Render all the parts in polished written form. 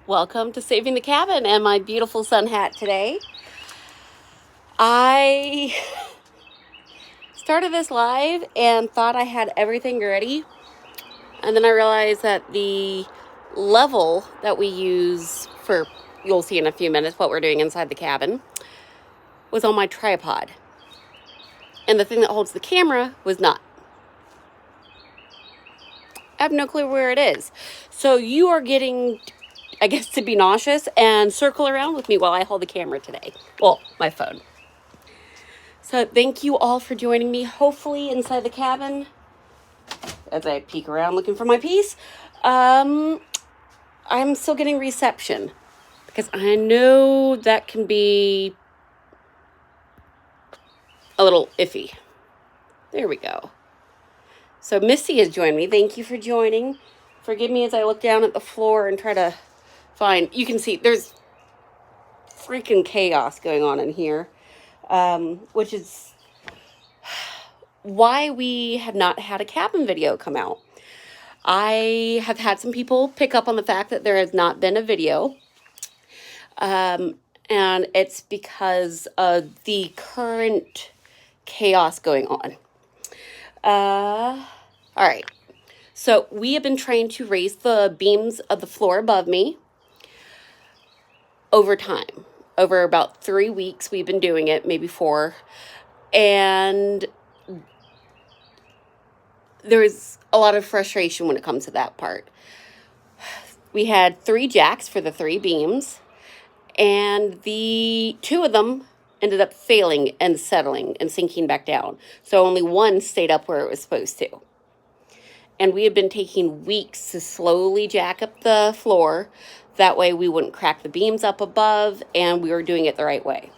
Welcome to Saving the Cabin and my beautiful sun hat today. I started this live and thought I had everything ready, and then I realized that the level that we use for, you'll see in a few minutes what we're doing inside the cabin, was on my tripod. And the thing that holds the camera was not. I have no clue where it is. So you are getting, I guess, to be nauseous and circle around with me while I hold the camera today. Well, my phone. So thank you all for joining me. Hopefully inside the cabin, as I peek around looking for my piece, I'm still getting reception, because I know that can be a little iffy. There we go. So Missy has joined me. Thank you for joining. Forgive me as I look down at the floor and try to find, you can see there's freaking chaos going on in here, which is why we have not had a cabin video come out. I have had some people pick up on the fact that there has not been a video, and it's because of the current chaos going on. All right. So we have been trying to raise the beams of the floor above me over time. Over about 3 weeks, we've been doing it, maybe 4. And there's a lot of frustration when it comes to that part. We had 3 jacks for the 3 beams, and the 2 of them ended up failing and settling and sinking back down. So only one stayed up where it was supposed to. And we had been taking weeks to slowly jack up the floor. That way we wouldn't crack the beams up above, and we were doing it the right way.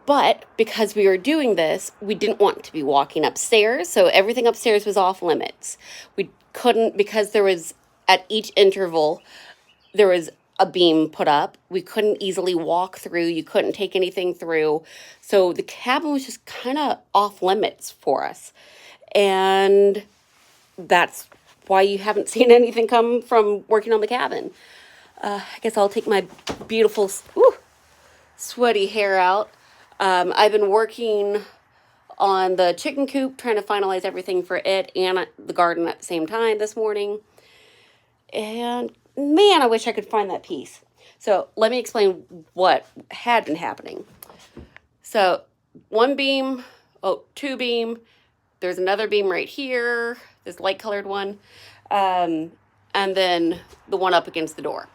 But because we were doing this, we didn't want to be walking upstairs, so everything upstairs was off limits. We couldn't, because there was, at each interval, there was a beam put up. We couldn't easily walk through. You couldn't take anything through. So the cabin was just kind of off limits for us. And that's why you haven't seen anything come from working on the cabin. I guess I'll take my beautiful, sweaty hair out. I've been working on the chicken coop, trying to finalize everything for it and the garden at the same time this morning. And man, I wish I could find that piece. So let me explain what had been happening. So 1 beam, 2 beam, there's another beam right here, this light colored one, and then the one up against the door.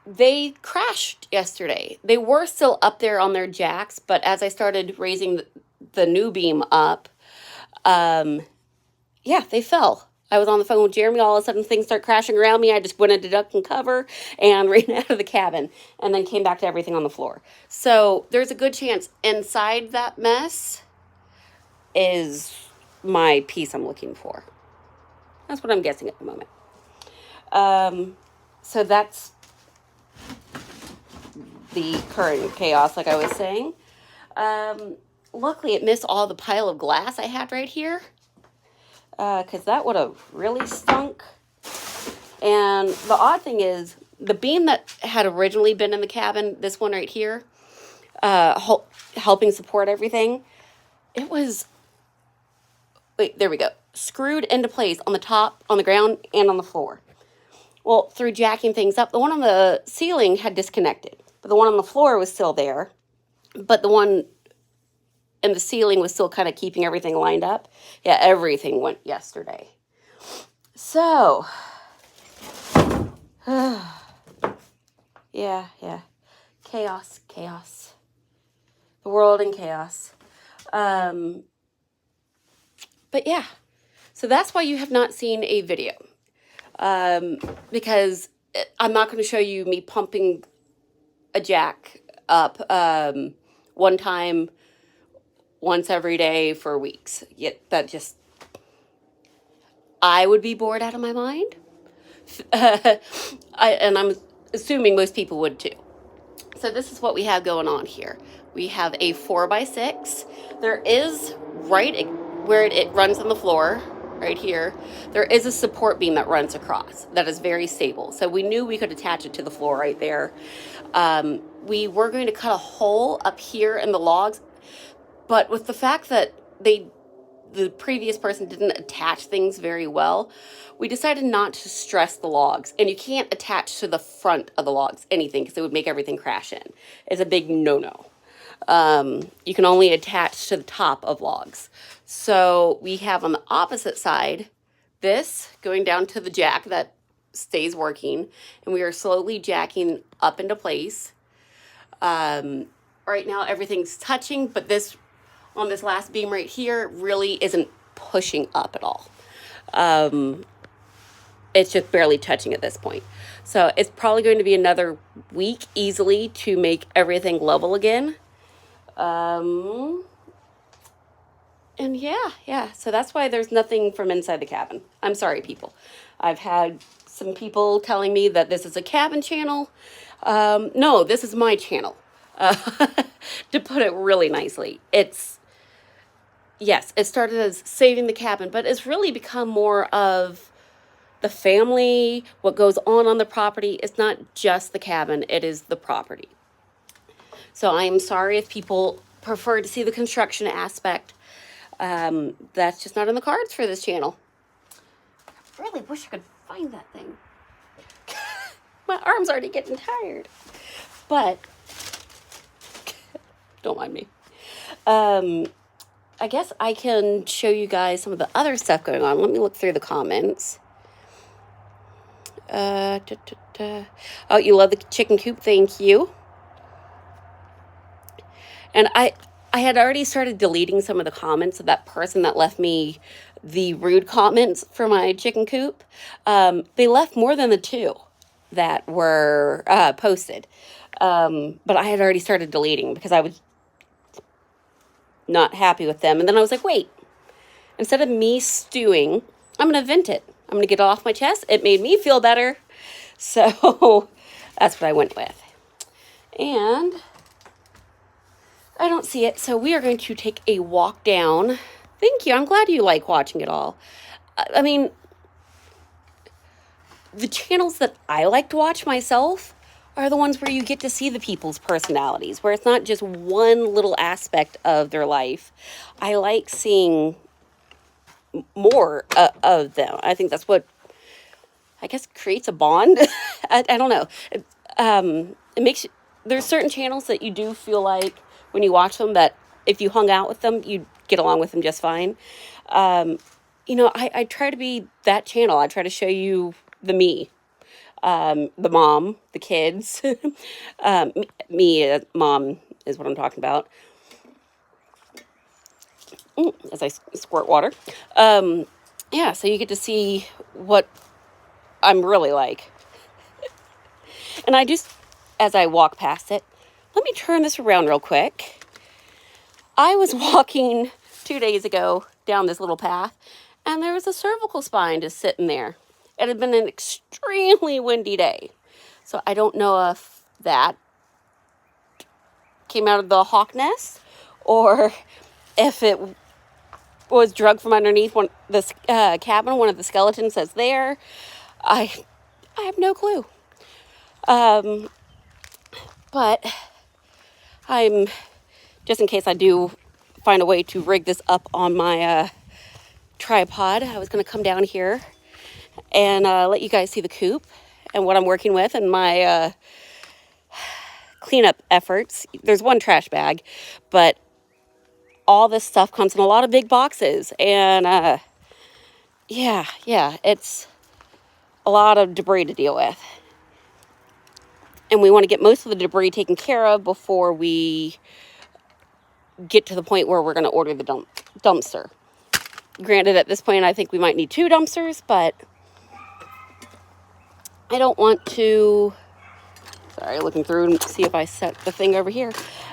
They crashed yesterday. They were still up there on their jacks, but as I started raising the new beam up, they fell. I was on the phone with Jeremy. All of a sudden, things start crashing around me. I just went into duck and cover and ran out of the cabin, and then came back to everything on the floor. So there's a good chance inside that mess is my piece I'm looking for. That's what I'm guessing at the moment. So that's the current chaos, like I was saying. Luckily, it missed all the pile of glass I had right here, because that would have really stunk. And the odd thing is, the beam that had originally been in the cabin, this one right here, helping support everything, it was, there we go, screwed into place on the top, on the ground, and on the floor. Well, through jacking things up, the one on the ceiling had disconnected, but the one on the floor was still there. But the one in the ceiling was still kind of keeping everything lined up. Yeah, everything went yesterday. So, yeah. Chaos. The world in chaos. But yeah, so that's why you have not seen a video. Because I'm not going to show you me pumping a jack up one time, once every day for weeks. Yet that just, I would be bored out of my mind. And I'm assuming most people would too. So this is what we have going on here. We have a 4x6. There is, right where it runs on the floor, right here, there is a support beam that runs across that is very stable. So we knew we could attach it to the floor right there. We were going to cut a hole up here in the logs, but with the fact that the previous person didn't attach things very well, we decided not to stress the logs. And you can't attach to the front of the logs anything because it would make everything crash in. It's a big no-no. You can only attach to the top of logs. So we have on the opposite side this going down to the jack that stays working, and we are slowly jacking up into place. Right now everything's touching, but this on this last beam right here really isn't pushing up at all. It's just barely touching at this point. So it's probably going to be another week easily to make everything level again. And yeah. So that's why there's nothing from inside the cabin. I'm sorry, people. I've had some people telling me that this is a cabin channel. No, this is my channel. To put it really nicely. Yes, it started as saving the cabin, but it's really become more of the family, what goes on the property. It's not just the cabin, it is the property. So I am sorry if people prefer to see the construction aspect. That's just not in the cards for this channel. I really wish I could find that thing. My arm's already getting tired. But, don't mind me. I guess I can show you guys some of the other stuff going on. Let me look through the comments. Oh, you love the chicken coop. Thank you. And I had already started deleting some of the comments of that person that left me the rude comments for my chicken coop. They left more than the 2 that were posted. But I had already started deleting because I was not happy with them. And then I was like, wait, instead of me stewing, I'm going to vent it. I'm going to get it off my chest. It made me feel better. So that's what I went with. And I don't see it. So we are going to take a walk down. Thank you. I'm glad you like watching it all. I mean, the channels that I like to watch myself are the ones where you get to see the people's personalities, where it's not just one little aspect of their life. I like seeing more of them. I think that's what, I guess, creates a bond. I don't know. It makes, there's certain channels that you do feel like when you watch them that if you hung out with them, you'd get along with them just fine. I try to be that channel. I try to show you the me. The mom, the kids, mom is what I'm talking about. As I squirt water. Yeah, so you get to see what I'm really like. And I just, as I walk past it, let me turn this around real quick. I was walking 2 days ago down this little path, and there was a cervical spine just sitting there. It had been an extremely windy day. So I don't know if that came out of the hawk nest or if it was drug from underneath this cabin. One of the skeletons that's there. I have no clue. But I'm, just in case I do find a way to rig this up on my tripod, I was going to come down here and let you guys see the coop and what I'm working with and my cleanup efforts. There's one trash bag, but all this stuff comes in a lot of big boxes. And yeah, it's a lot of debris to deal with. And we want to get most of the debris taken care of before we get to the point where we're going to order the dumpster. Granted, at this point, I think we might need 2 dumpsters, but I don't want to, sorry, looking through and see if I set the thing over here.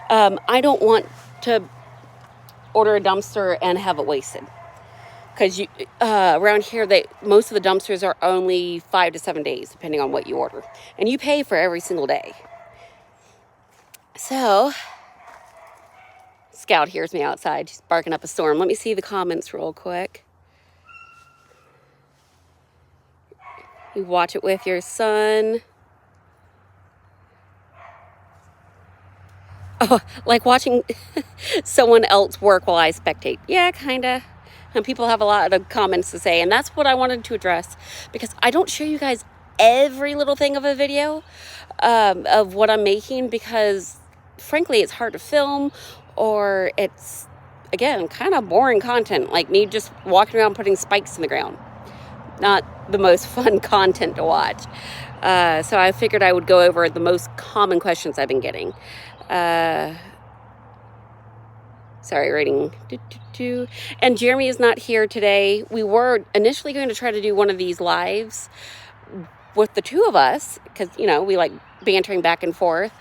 I don't want to order a dumpster and have it wasted. Because around here, most of the dumpsters are only 5 to 7 days, depending on what you order. And you pay for every single day. So, Scout hears me outside. She's barking up a storm. Let me see the comments real quick. You watch it with your son. Oh, like watching someone else work while I spectate. Yeah, kinda. And people have a lot of comments to say, and that's what I wanted to address, because I don't show you guys every little thing of a video of what I'm making, because frankly it's hard to film, or it's, again, kind of boring content, like me just walking around putting spikes in the ground. Not the most fun content to watch. So I figured I would go over the most common questions I've been getting. Sorry, writing. And Jeremy is not here today. We were initially going to try to do one of these lives with the two of us, because, you know, we like bantering back and forth.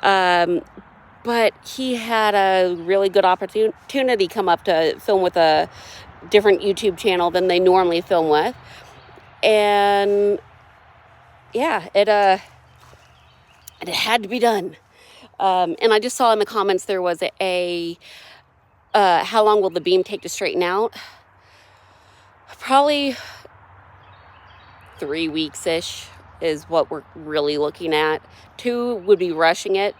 But he had a really good opportunity come up to film with a different YouTube channel than they normally film with. And yeah, it had to be done. And I just saw in the comments there was a how long will the beam take to straighten out? Probably 3 weeks-ish is what we're really looking at. 2 would be rushing it,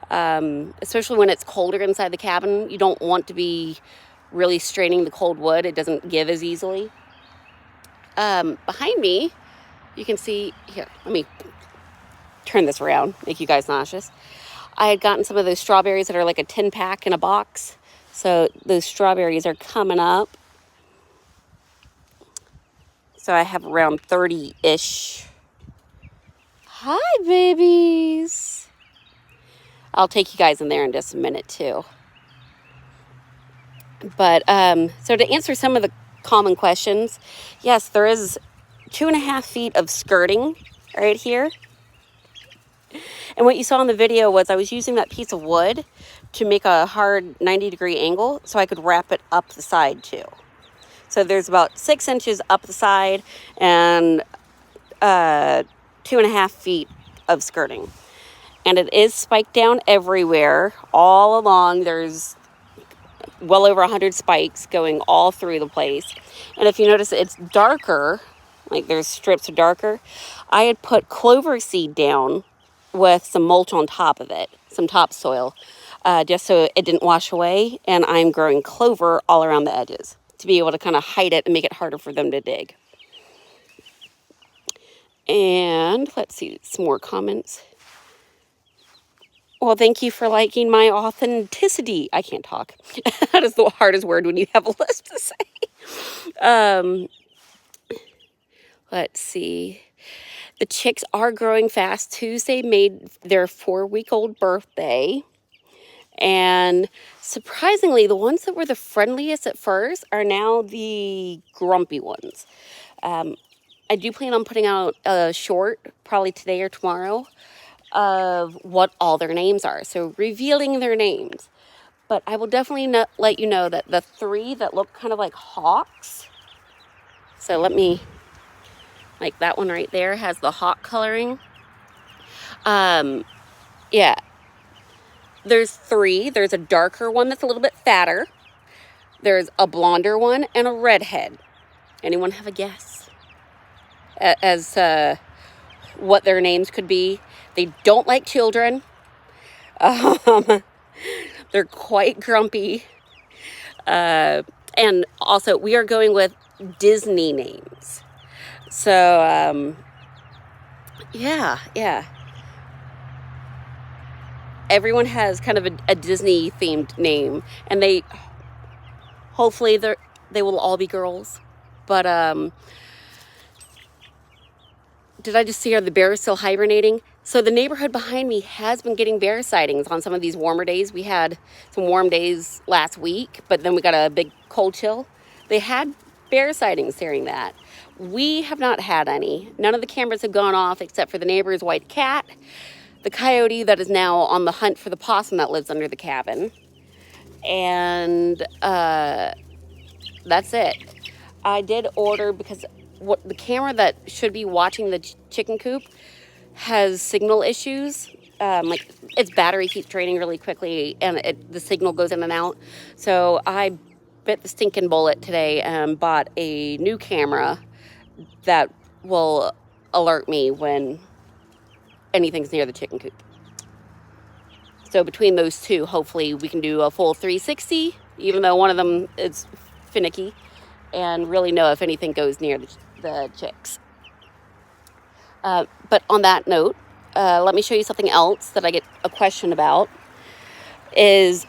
especially when it's colder inside the cabin. You don't want to be really straining the cold wood. It doesn't give as easily. Behind me, you can see, here, let me turn this around, make you guys nauseous. I had gotten some of those strawberries that are like a 10-pack in a box. So those strawberries are coming up. So I have around 30-ish. Hi, babies. I'll take you guys in there in just a minute, too. But, so to answer some of the common questions, yes, there is 2.5 feet of skirting right here. And what you saw in the video was I was using that piece of wood to make a hard 90-degree angle so I could wrap it up the side too. So there's about 6 inches up the side and 2.5 feet of skirting. And it is spiked down everywhere, all along. There's well over 100 spikes going all through the place. And if you notice, it's darker, like there's strips of darker. I had put clover seed down with some mulch on top of it, some topsoil, just so it didn't wash away. And I'm growing clover all around the edges to be able to kind of hide it and make it harder for them to dig. And let's see, some more comments. Well, thank you for liking my authenticity. I can't talk. That is the hardest word when you have a list to say. Let's see. The chicks are growing fast. Tuesday made their 4-week-old birthday. And surprisingly, the ones that were the friendliest at first are now the grumpy ones. I do plan on putting out a short, probably today or tomorrow, of what all their names are. So revealing their names. But I will definitely let you know that the 3 that look kind of like hawks. So let me, like that one right there has the hawk coloring. Yeah. There's 3. There's a darker one that's a little bit fatter. There's a blonder one and a redhead. Anyone have a guess as what their names could be? They don't like children. They're quite grumpy. And also, we are going with Disney names. So, yeah. Everyone has kind of a Disney-themed name. And hopefully, they will all be girls. But, did I just see, are the bears still hibernating? So the neighborhood behind me has been getting bear sightings on some of these warmer days. We had some warm days last week, but then we got a big cold chill. They had bear sightings during that. We have not had any. None of the cameras have gone off except for the neighbor's white cat, the coyote that is now on the hunt for the possum that lives under the cabin. And that's it. I did order, because the camera that should be watching the chicken coop has signal issues. Like its battery keeps draining really quickly and the signal goes in and out. So I bit the stinking bullet today and bought a new camera that will alert me when anything's near the chicken coop. So between those two, hopefully we can do a full 360, even though one of them is finicky, and really know if anything goes near the chicks. But on that note, let me show you something else that I get a question about, is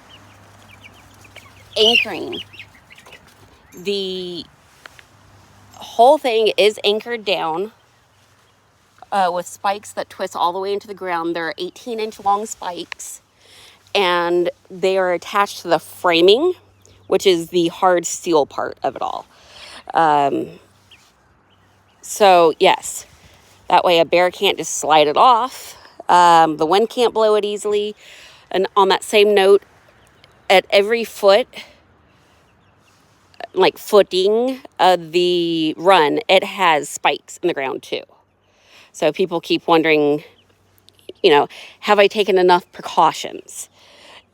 anchoring. The whole thing is anchored down with spikes that twist all the way into the ground. They're 18-inch long spikes, and they are attached to the framing, which is the hard steel part of it all. So yes, that way a bear can't just slide it off. The wind can't blow it easily. And on that same note, at every foot, like footing of the run, it has spikes in the ground too. So people keep wondering, have I taken enough precautions?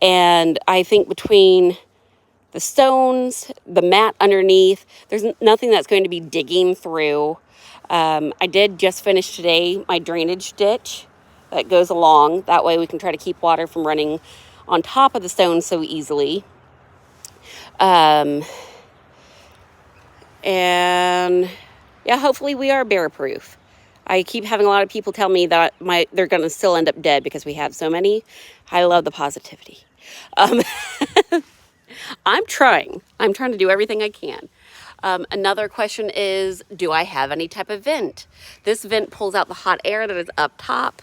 And I think between the stones, the mat underneath, there's nothing that's going to be digging through. I did just finish today my drainage ditch that goes along. That way we can try to keep water from running on top of the stones so easily. And yeah, hopefully we are bear proof. I keep having a lot of people tell me that they're going to still end up dead because we have so many. I love the positivity. I'm trying to do everything I can. Another question is, do I have any type of vent? This vent pulls out the hot air that is up top.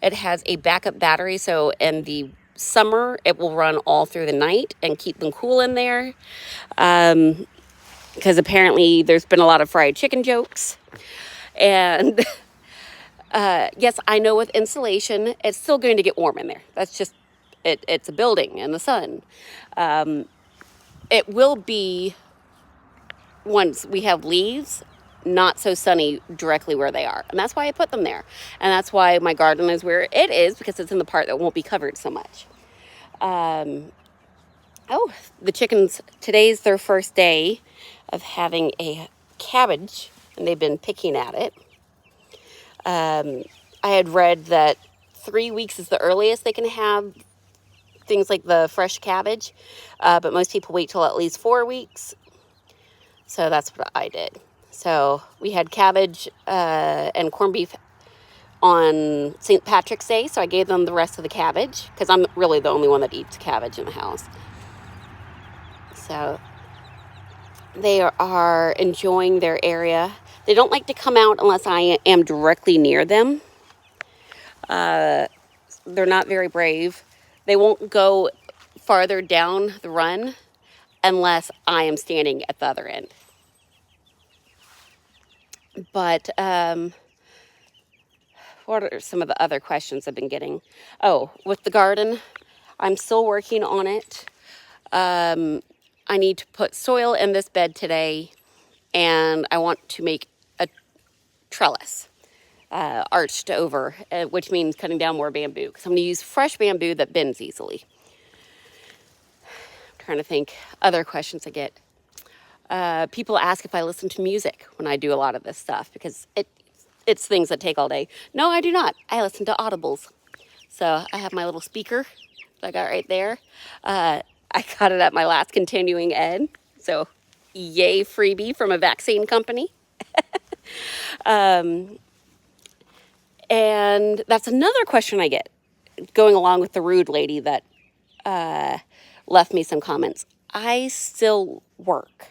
It has a backup battery, so in the summer, it will run all through the night and keep them cool in there. Because apparently there's been a lot of fried chicken jokes. And yes, I know with insulation, it's still going to get warm in there. That's just, it's a building in the sun. It will be, once we have leaves, not so sunny directly where they are. And that's why I put them there. And that's why my garden is where it is, because it's in the part that won't be covered so much. The chickens, today's their first day of having a cabbage, and they've been picking at it. I had read that 3 weeks is the earliest they can have things like the fresh cabbage, but most people wait till at least 4 weeks. So that's what I did. So we had cabbage and corned beef on St. Patrick's Day, so I gave them the rest of the cabbage, because I'm really the only one that eats cabbage in the house. So they are enjoying their area. They don't like to come out unless I am directly near them. They're not very brave. They won't go farther down the run unless I am standing at the other end. But what are some of the other questions I've been getting? Oh, with the garden, I'm still working on it. I need to put soil in this bed today, and I want to make a trellis arched over, which means cutting down more bamboo, because I'm going to use fresh bamboo that bends easily. I'm trying to think other questions I get. People ask if I listen to music when I do a lot of this stuff, because it's things that take all day. No, I do not. I listen to audibles. So I have my little speaker that I got right there. I got it at my last continuing ed. So yay, freebie from a vaccine company. And that's another question I get, going along with the rude lady that left me some comments. I still work.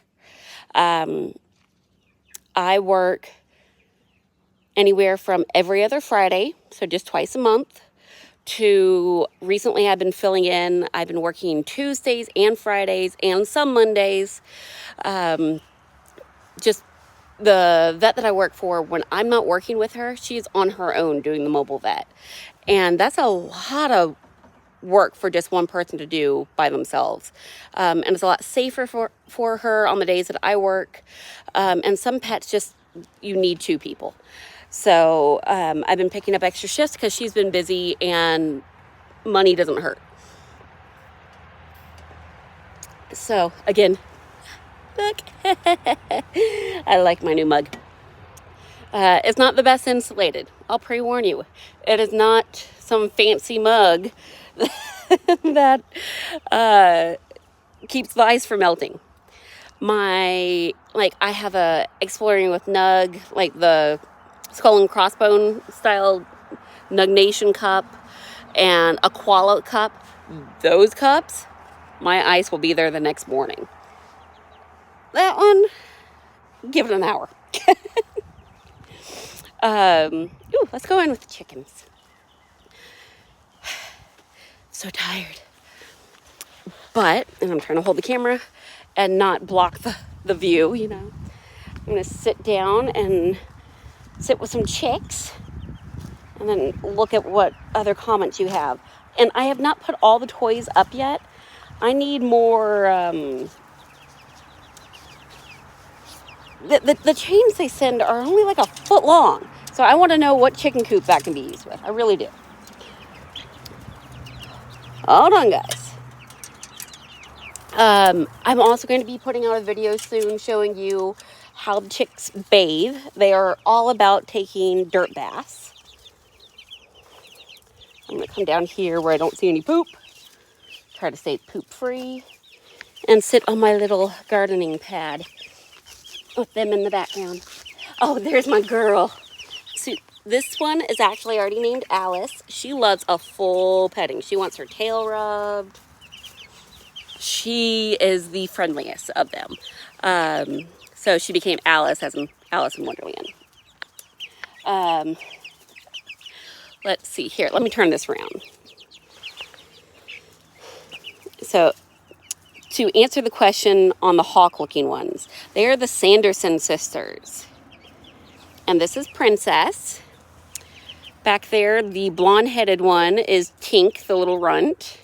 I work anywhere from every other Friday, so just twice a month, to recently I've been filling in. I've been working Tuesdays and Fridays and some Mondays. Just the vet that I work for, when I'm not working with her, she's on her own doing the mobile vet. And that's a lot of work for just one person to do by themselves. And it's a lot safer for her on the days that I work. And some pets just, you need two people. So I've been picking up extra shifts because she's been busy, and money doesn't hurt. So again, look, I like my new mug. It's not the best insulated. I'll pre-warn you. It is not some fancy mug that keeps the ice from melting. I have a Exploring with Nug, like the Skull and Crossbone style Nug Nation cup, and a Koala cup. Those cups, my ice will be there the next morning. That one, give it an hour. Let's go in with the chickens. So tired. And I'm trying to hold the camera and not block the view, you know. I'm going to sit down and sit with some chicks and then look at what other comments you have. And I have not put all the toys up yet. I need more, the chains they send are only like a foot long. So I want to know what chicken coop that can be used with. I really do. Hold on, guys. I'm also going to be putting out a video soon showing you how the chicks bathe. They are all about taking dirt baths. I'm going to come down here where I don't see any poop. Try to stay poop free. And sit on my little gardening pad with them in the background. Oh, there's my girl. So this one is actually already named Alice. She loves a full petting. She wants her tail rubbed. She is the friendliest of them. So she became Alice, as in Alice in Wonderland. Let's see here. Let me turn this around. So to answer the question on the hawk-looking ones, they are the Sanderson sisters. And this is Princess. Back there, the blonde-headed one is Tink, the little runt.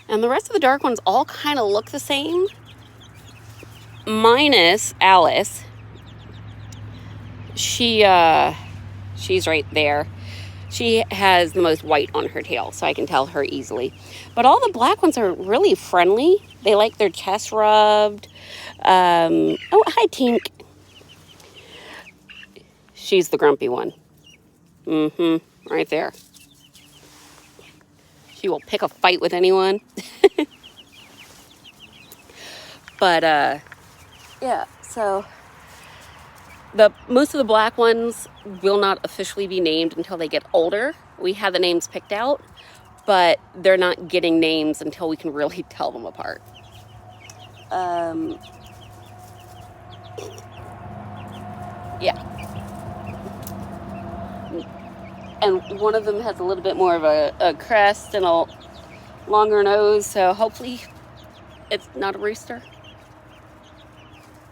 And the rest of the dark ones all kind of look the same, minus Alice. She's right there. She has the most white on her tail, so I can tell her easily. But all the black ones are really friendly. They like their chest rubbed. Oh, hi, Tink. She's the grumpy one. Right there. She will pick a fight with anyone. But, yeah, so most of the black ones will not officially be named until they get older. We have the names picked out, but they're not getting names until we can really tell them apart. Yeah. And one of them has a little bit more of a crest and a longer nose, so hopefully it's not a rooster.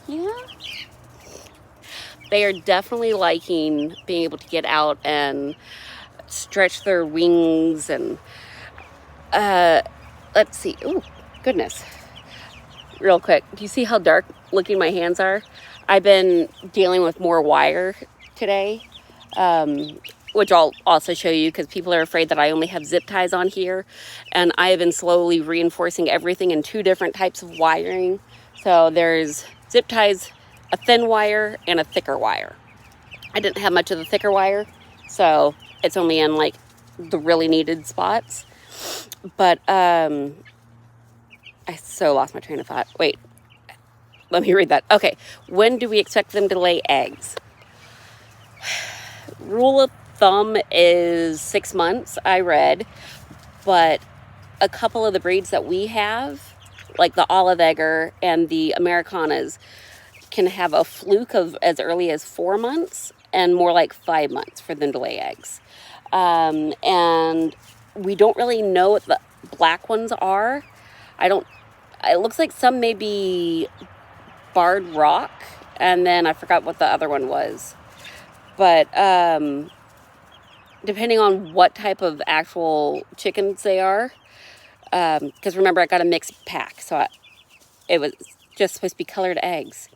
Yeah. They are definitely liking being able to get out and stretch their wings and, let's see. Oh, goodness. Real quick. Do you see how dark looking my hands are? I've been dealing with more wire today, which I'll also show you because people are afraid that I only have zip ties on here. And I have been slowly reinforcing everything in 2 different types of wiring. So there's zip ties, a thin wire, and a thicker wire. I didn't have much of the thicker wire, so it's only in like the really needed spots. But I so lost my train of thought. Wait, let me read that. Okay, when do we expect them to lay eggs? Rule of thumb is 6 months, I read, but a couple of the breeds that we have, like the Olive Egger and the Americanas, can have a fluke of as early as 4 months and more like 5 months for them to lay eggs. And we don't really know what the black ones are. It looks like some may be Barred Rock, and then I forgot what the other one was. But depending on what type of actual chickens they are, because remember I got a mixed pack, so it was just supposed to be colored eggs.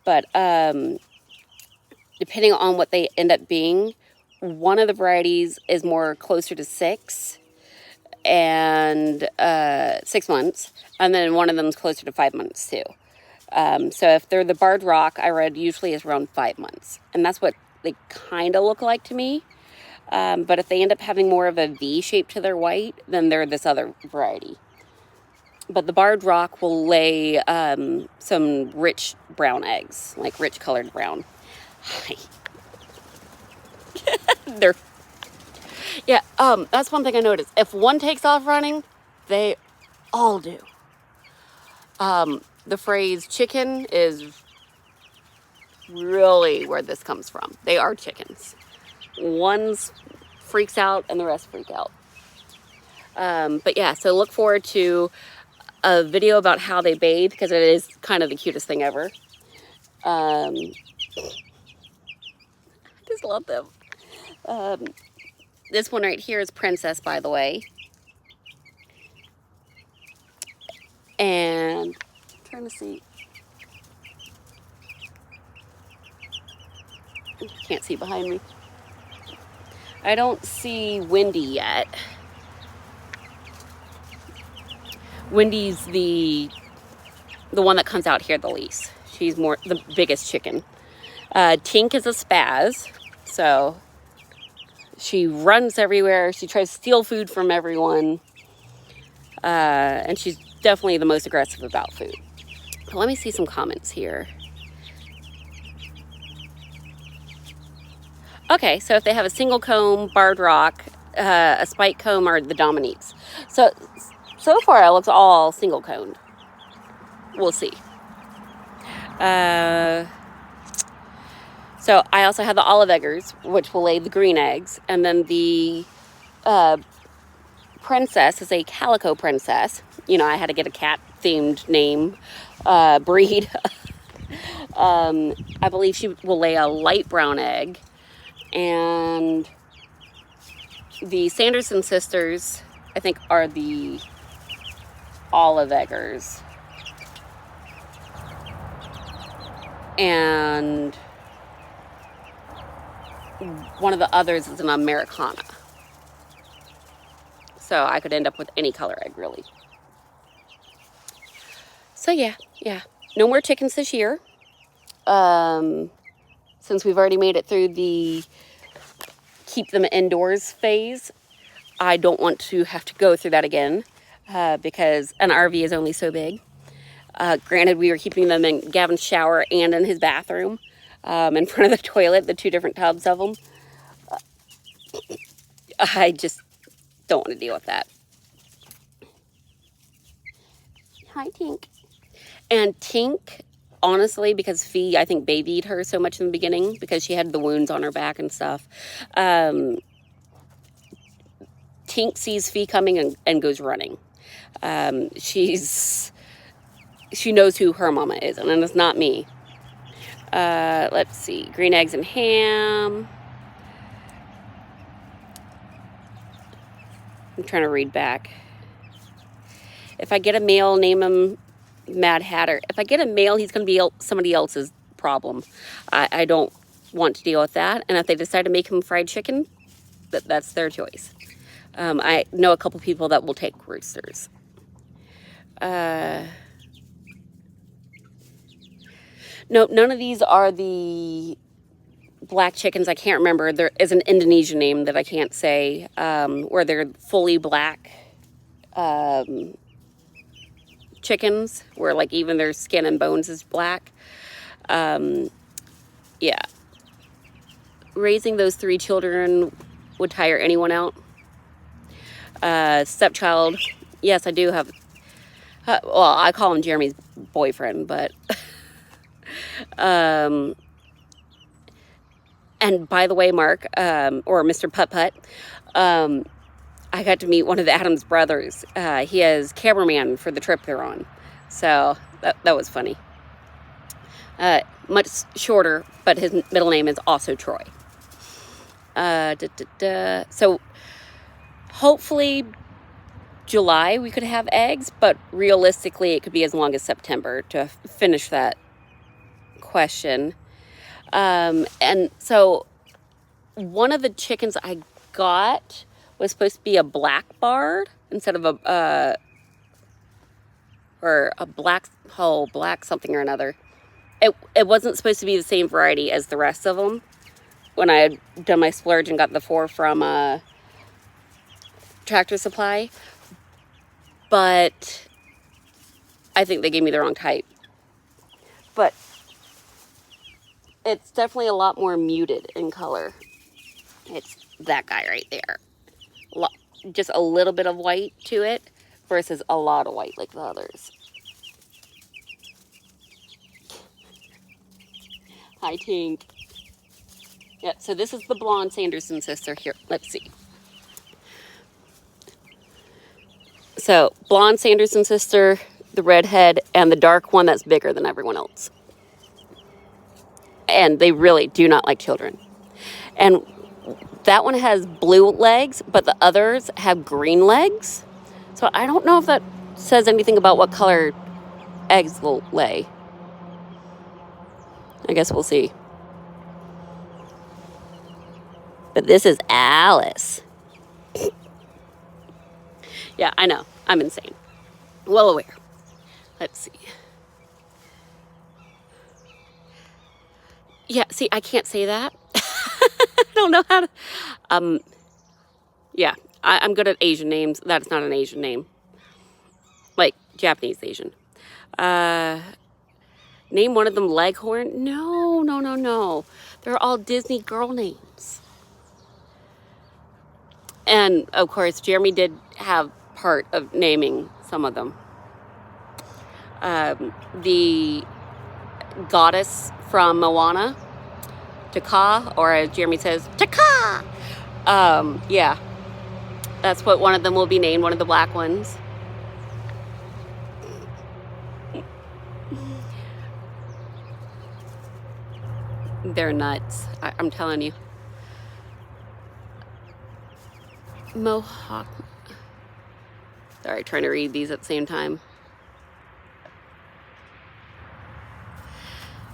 But depending on what they end up being, one of the varieties is more closer to 6 and 6 months, and then one of them is closer to 5 months too. So if they're the Barred Rock, I read usually is around 5 months. And that's what they kind of look like to me. But if they end up having more of a V shape to their white, then they're this other variety. But the Barred Rock will lay some rich brown eggs, like rich colored brown. Hi. They're, yeah, that's one thing I noticed. If one takes off running, they all do. The phrase chicken is really where this comes from. They are chickens. One freaks out and the rest freak out. But yeah, so look forward to a video about how they bathe, because it is kind of the cutest thing ever. I just love them. This one right here is Princess, by the way. And I'm trying to see. Can't see behind me. I don't see Wendy yet. Wendy's the one that comes out here the least. She's more the biggest chicken. Tink is a spaz, so she runs everywhere. She tries to steal food from everyone, and she's definitely the most aggressive about food. But let me see some comments here. Okay, so if they have a single comb, Barred Rock, a spike comb, or the Dominiques. So far, it looks all single coned. We'll see. So I also have the Olive Eggers, which will lay the green eggs. And then the Princess is a Calico Princess. You know, I had to get a cat-themed name, breed. I believe she will lay a light brown egg. And the Sanderson sisters, I think, are the Olive Eggers. And one of the others is an Americana. So I could end up with any color egg, really. So yeah. No more chickens this year. Since we've already made it through the keep them indoors phase, I don't want to have to go through that again, because an RV is only so big. Granted, we were keeping them in Gavin's shower and in his bathroom, in front of the toilet, the 2 different tubs of them. I just don't want to deal with that. Hi, Tink. And Tink, honestly, because Fee, I think, babied her so much in the beginning because she had the wounds on her back and stuff. Tink sees Fee coming and goes running. She knows who her mama is, and it's not me. Let's see. Green eggs and ham. I'm trying to read back. If I get a male, name him Mad Hatter. If I get a male, he's going to be somebody else's problem. I don't want to deal with that. And if they decide to make him fried chicken, that's their choice. I know a couple people that will take roosters. No, none of these are the black chickens. I can't remember. There is an Indonesian name that I can't say, where they're fully black chickens, where like even their skin and bones is black. Yeah. Raising those 3 children would tire anyone out. Stepchild. Yes, I do have. Well, I call him Jeremy's boyfriend, but. And by the way, Mark, or Mr. Putt Putt, I got to meet one of the Adams brothers. He is cameraman for the trip they're on. So that was funny. Much shorter, but his middle name is also Troy. So hopefully July we could have eggs, but realistically it could be as long as September to finish that question. And so one of the chickens I got was supposed to be a black Barred instead of a or a black, oh, black something or another. It wasn't supposed to be the same variety as the rest of them. When I had done my splurge and got the 4 from Tractor Supply, but I think they gave me the wrong type. But it's definitely a lot more muted in color. It's that guy right there. Just a little bit of white to it versus a lot of white like the others. Hi, Tink. Yeah, so this is the blonde Sanderson sister here. Let's see. So, blonde Sanderson sister, the redhead, and the dark one that's bigger than everyone else. And they really do not like children. And that one has blue legs, but the others have green legs. So I don't know if that says anything about what color eggs will lay. I guess we'll see. But this is Alice. Yeah, I know. I'm insane. Well aware. Let's see. Yeah, see, I can't say that. I don't know how to. Yeah, I'm good at Asian names. That's not an Asian name. Like Japanese Asian. Name one of them Leghorn? No. They're all Disney girl names. And of course, Jeremy did have part of naming some of them. The goddess from Moana, Taka, or as Jeremy says, Taka! Yeah. That's what one of them will be named, one of the black ones. They're nuts. I'm telling you. Mohawk. Sorry, trying to read these at the same time.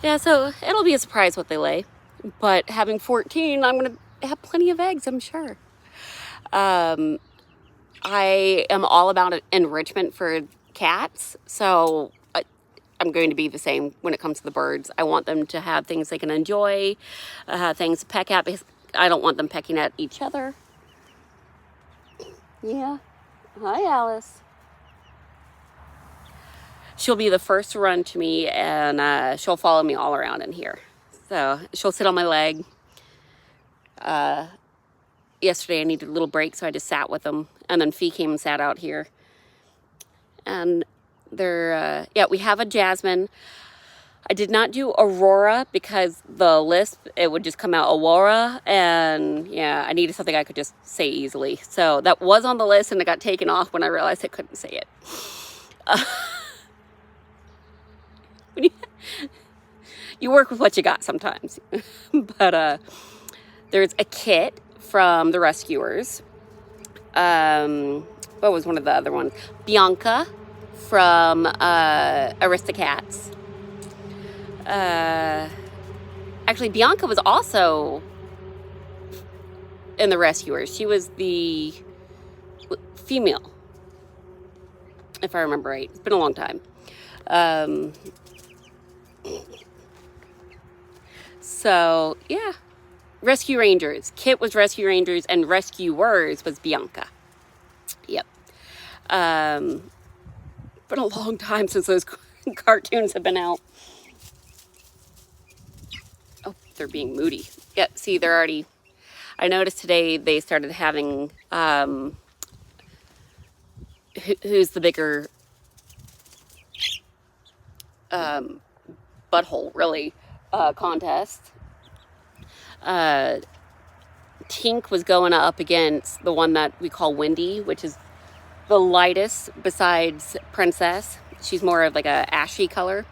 Yeah, so it'll be a surprise what they lay. But having 14, I'm going to have plenty of eggs, I'm sure. I am all about enrichment for cats, so I'm going to be the same when it comes to the birds. I want them to have things they can enjoy, things to peck at, because I don't want them pecking at each other. Yeah. Hi, Alice. She'll be the first to run to me, and she'll follow me all around in here. So she'll sit on my leg. Yesterday I needed a little break, so I just sat with them. And then Fee came and sat out here. And they're, yeah, we have a Jasmine. I did not do Aurora because the lisp, it would just come out Aurora. And yeah, I needed something I could just say easily. So that was on the list, and it got taken off when I realized I couldn't say it. You work with what you got sometimes. But there's a Kit from the Rescuers. What was one of the other ones? Bianca from Aristocats. Actually, Bianca was also in the Rescuers. She was the female, if I remember right. It's been a long time. So, yeah. Rescue Rangers. Kit was Rescue Rangers, and Rescuers was Bianca. Yep. Been a long time since those cartoons have been out. Oh, they're being moody. Yeah, see, they're already... I noticed today they started having... who's the bigger... butthole, really, contest. Tink was going up against the one that we call Wendy, which is the lightest besides Princess. She's more of like a ashy color.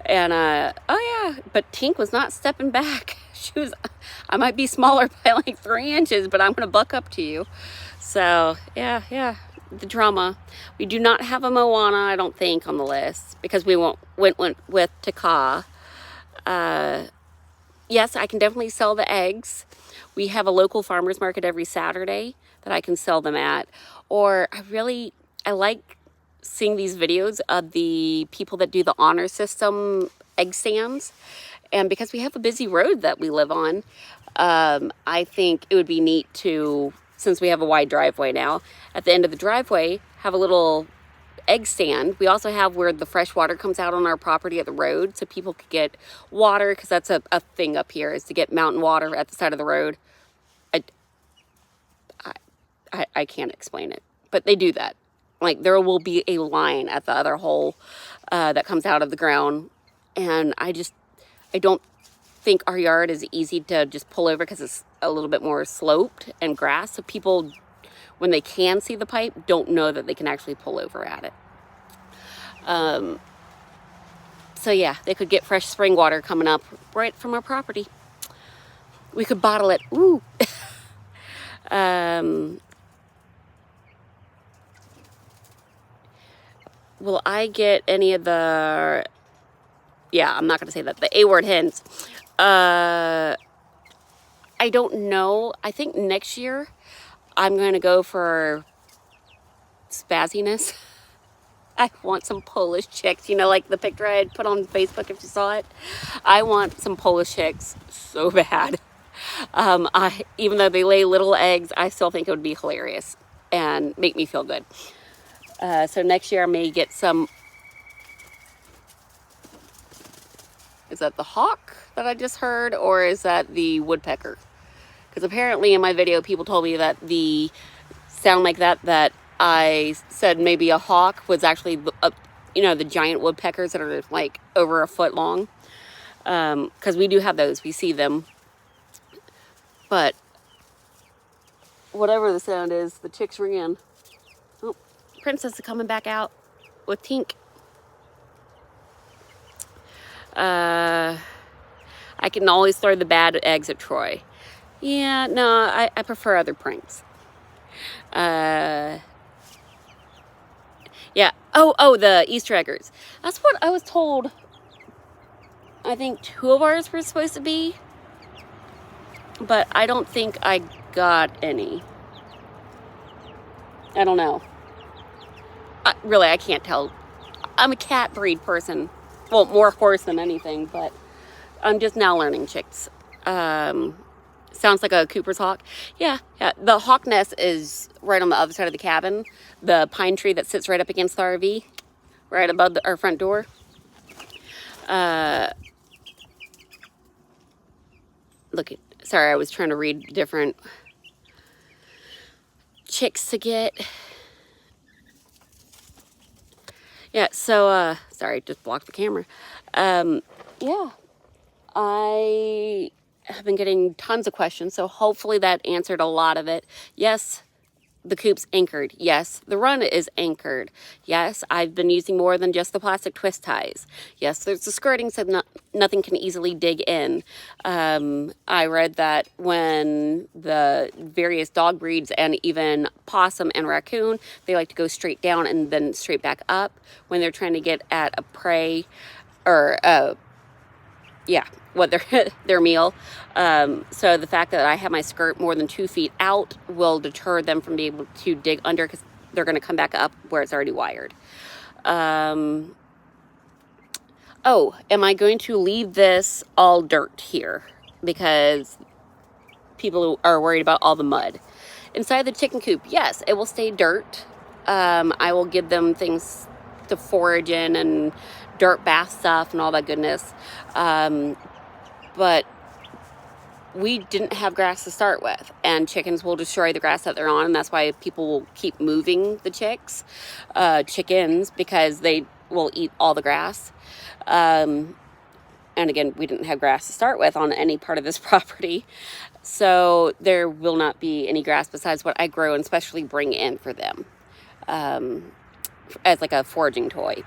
And, oh yeah, but Tink was not stepping back. She was, I might be smaller by like 3 inches, but I'm going to buck up to you. So, yeah, the drama. We do not have a Moana, I don't think, on the list, because we went with Taka. Yes, I can definitely sell the eggs. We have a local farmer's market every Saturday that I can sell them at. Or I like seeing these videos of the people that do the honor system egg stands. And because we have a busy road that we live on, I think it would be neat to, since we have a wide driveway now, at the end of the driveway, have a little egg stand. We also have where the fresh water comes out on our property at the road, so people could get water, because that's a thing up here, is to get mountain water at the side of the road. I can't explain it, but they do that. Like, there will be a line at the other hole that comes out of the ground, and I don't think our yard is easy to just pull over because it's a little bit more sloped and grass, so people, when they can see the pipe, don't know that they can actually pull over at it. So yeah, they could get fresh spring water coming up right from our property. We could bottle it. Ooh. Will I get any of the, yeah, I'm not going to say that, the A-word hens? I don't know. I think next year I'm going to go for spazziness. I want some Polish chicks, you know, like the picture I had put on Facebook, if you saw it. I want some Polish chicks so bad. Even though they lay little eggs, I still think it would be hilarious and make me feel good. So next year I may get some. Is that the hawk that I just heard, or is that the woodpecker? Because apparently in my video people told me that the sound like that I said maybe a hawk was actually, you know, the giant woodpeckers that are like over a foot long. Because we do have those, we see them. But whatever the sound is, the chicks ran. Oh, Princess is coming back out with Tink. I can always throw the bad eggs at Troy. Yeah, no, I prefer other pranks. Yeah. Oh, the Easter eggers. That's what I was told. I think 2 of ours were supposed to be, but I don't think I got any. I don't know. Really, I can't tell. I'm a cat breed person. Well, more horse than anything, but I'm just now learning chicks. Sounds like a Cooper's hawk. Yeah. The hawk nest is right on the other side of the cabin. The pine tree that sits right up against the RV, right above our front door. Sorry, I was trying to read different chicks to get. Yeah, so, sorry, just blocked the camera. Yeah, I have been getting tons of questions, so hopefully that answered a lot of it. Yes, the coop's anchored. Yes, the run is anchored. Yes, I've been using more than just the plastic twist ties. Yes, there's the skirting so nothing can easily dig in. I read that when the various dog breeds and even possum and raccoon, they like to go straight down and then straight back up when they're trying to get at a prey or what their meal. So the fact that I have my skirt more than 2 feet out will deter them from being able to dig under, because they're going to come back up where it's already wired. Oh, am I going to leave this all dirt here? Because people are worried about all the mud. Inside the chicken coop, yes, it will stay dirt. I will give them things to forage in and dirt bath stuff and all that goodness. But we didn't have grass to start with, and chickens will destroy the grass that they're on, and that's why people will keep moving the chickens, because they will eat all the grass. And again, we didn't have grass to start with on any part of this property, so there will not be any grass besides what I grow and especially bring in for them as like a foraging toy.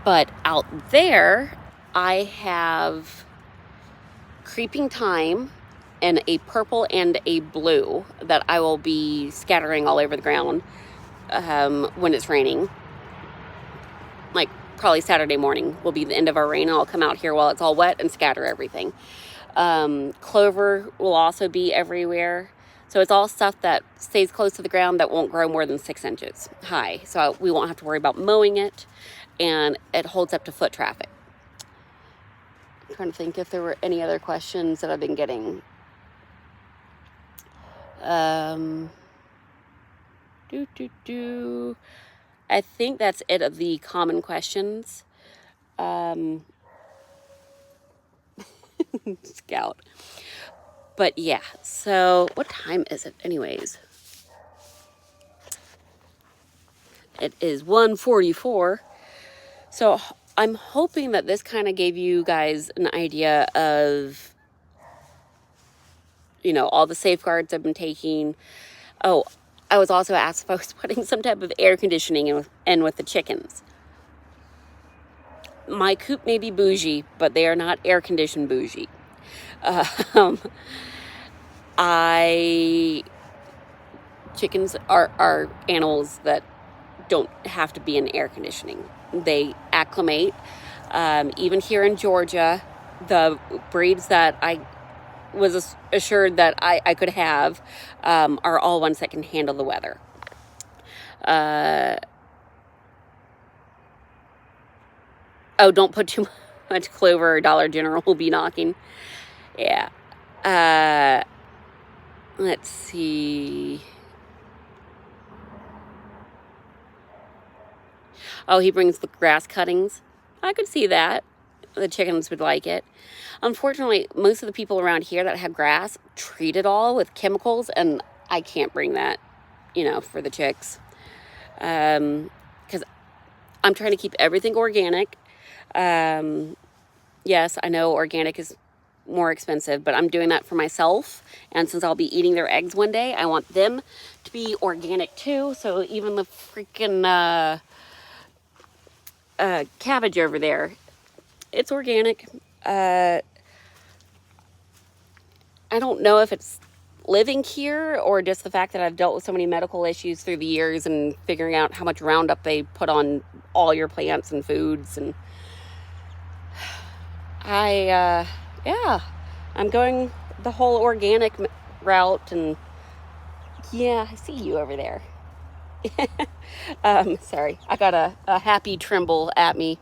But out there, I have creeping thyme and a purple and a blue that I will be scattering all over the ground when it's raining. Like probably Saturday morning will be the end of our rain, and I'll come out here while it's all wet and scatter everything. Clover will also be everywhere. So it's all stuff that stays close to the ground that won't grow more than 6 inches high. So we won't have to worry about mowing it, and it holds up to foot traffic. I'm trying to think if there were any other questions that I've been getting. I think that's it of the common questions. Scout. But yeah, so what time is it anyways? It is 1:44. So I'm hoping that this kind of gave you guys an idea of, all the safeguards I've been taking. Oh, I was also asked if I was putting some type of air conditioning in with the chickens. My coop may be bougie, but they are not air conditioned bougie. Chickens are animals that don't have to be in air conditioning. They acclimate. Even here in Georgia, the breeds that I was assured that I could have are all ones that can handle the weather. Don't put too much clover, or Dollar General will be knocking. Yeah. Let's see. Oh, he brings the grass cuttings. I could see that. The chickens would like it. Unfortunately, most of the people around here that have grass treat it all with chemicals, and I can't bring that, for the chicks. Because I'm trying to keep everything organic. Yes, I know organic is more expensive, but I'm doing that for myself. And since I'll be eating their eggs one day, I want them to be organic too. So even the freaking cabbage over there, it's organic. I don't know if it's living here or just the fact that I've dealt with so many medical issues through the years and figuring out how much Roundup they put on all your plants and foods. And I'm going the whole organic route. And yeah, I see you over there. Sorry, I got a happy Trimble at me.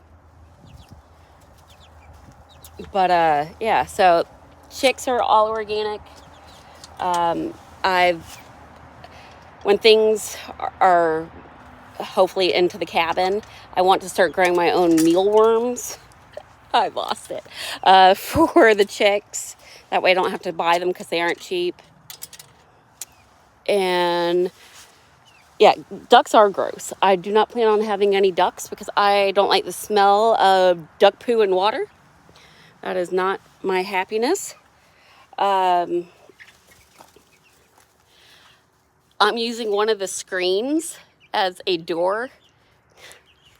But yeah, so chicks are all organic. When things are hopefully into the cabin, I want to start growing my own mealworms. I lost it. For the chicks. That way I don't have to buy them because they aren't cheap. And yeah, ducks are gross. I do not plan on having any ducks because I don't like the smell of duck poo and water. That is not my happiness. I'm using one of the screens as a door.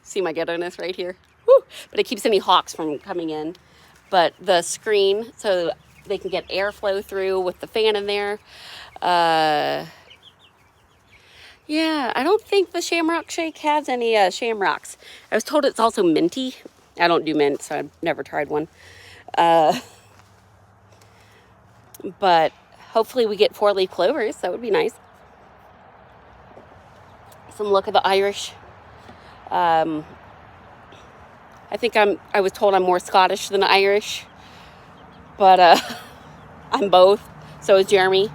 See my ghetto-ness right here? Woo! But it keeps any hawks from coming in. But the screen, so they can get airflow through with the fan in there. Yeah, I don't think the Shamrock Shake has any shamrocks. I was told it's also minty. I don't do mint, so I've never tried one. But hopefully we get 4-leaf clovers. That would be nice. Some look at the Irish. I think I was told I'm more Scottish than Irish. But I'm both. So is Jeremy.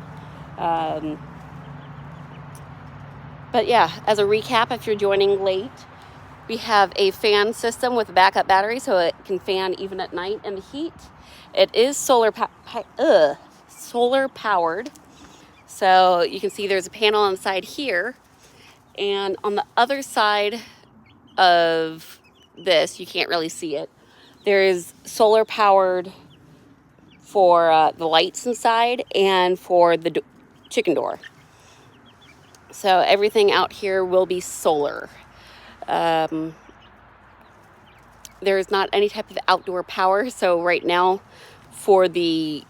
But yeah, as a recap, if you're joining late, we have a fan system with a backup battery so it can fan even at night in the heat. It is solar powered. So you can see there's a panel on the side here. And on the other side of this, you can't really see it. There is solar powered for the lights inside and for the chicken door. So everything out here will be solar. There is not any type of outdoor power. So right now for the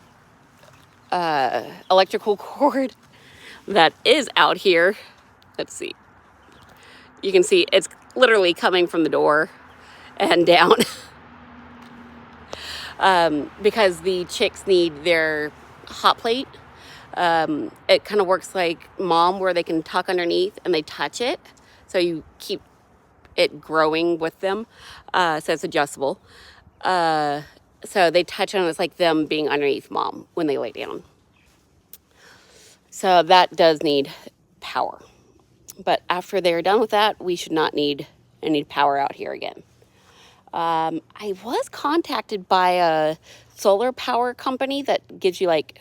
electrical cord that is out here, let's see. You can see it's literally coming from the door and down. Because the chicks need their hot plate. It kind of works like Mom, where they can tuck underneath and they touch it. So you keep it growing with them. So it's adjustable. So they touch on it. It's like them being underneath Mom when they lay down. So that does need power. But after they're done with that, we should not need any power out here again. I was contacted by a solar power company that gives you like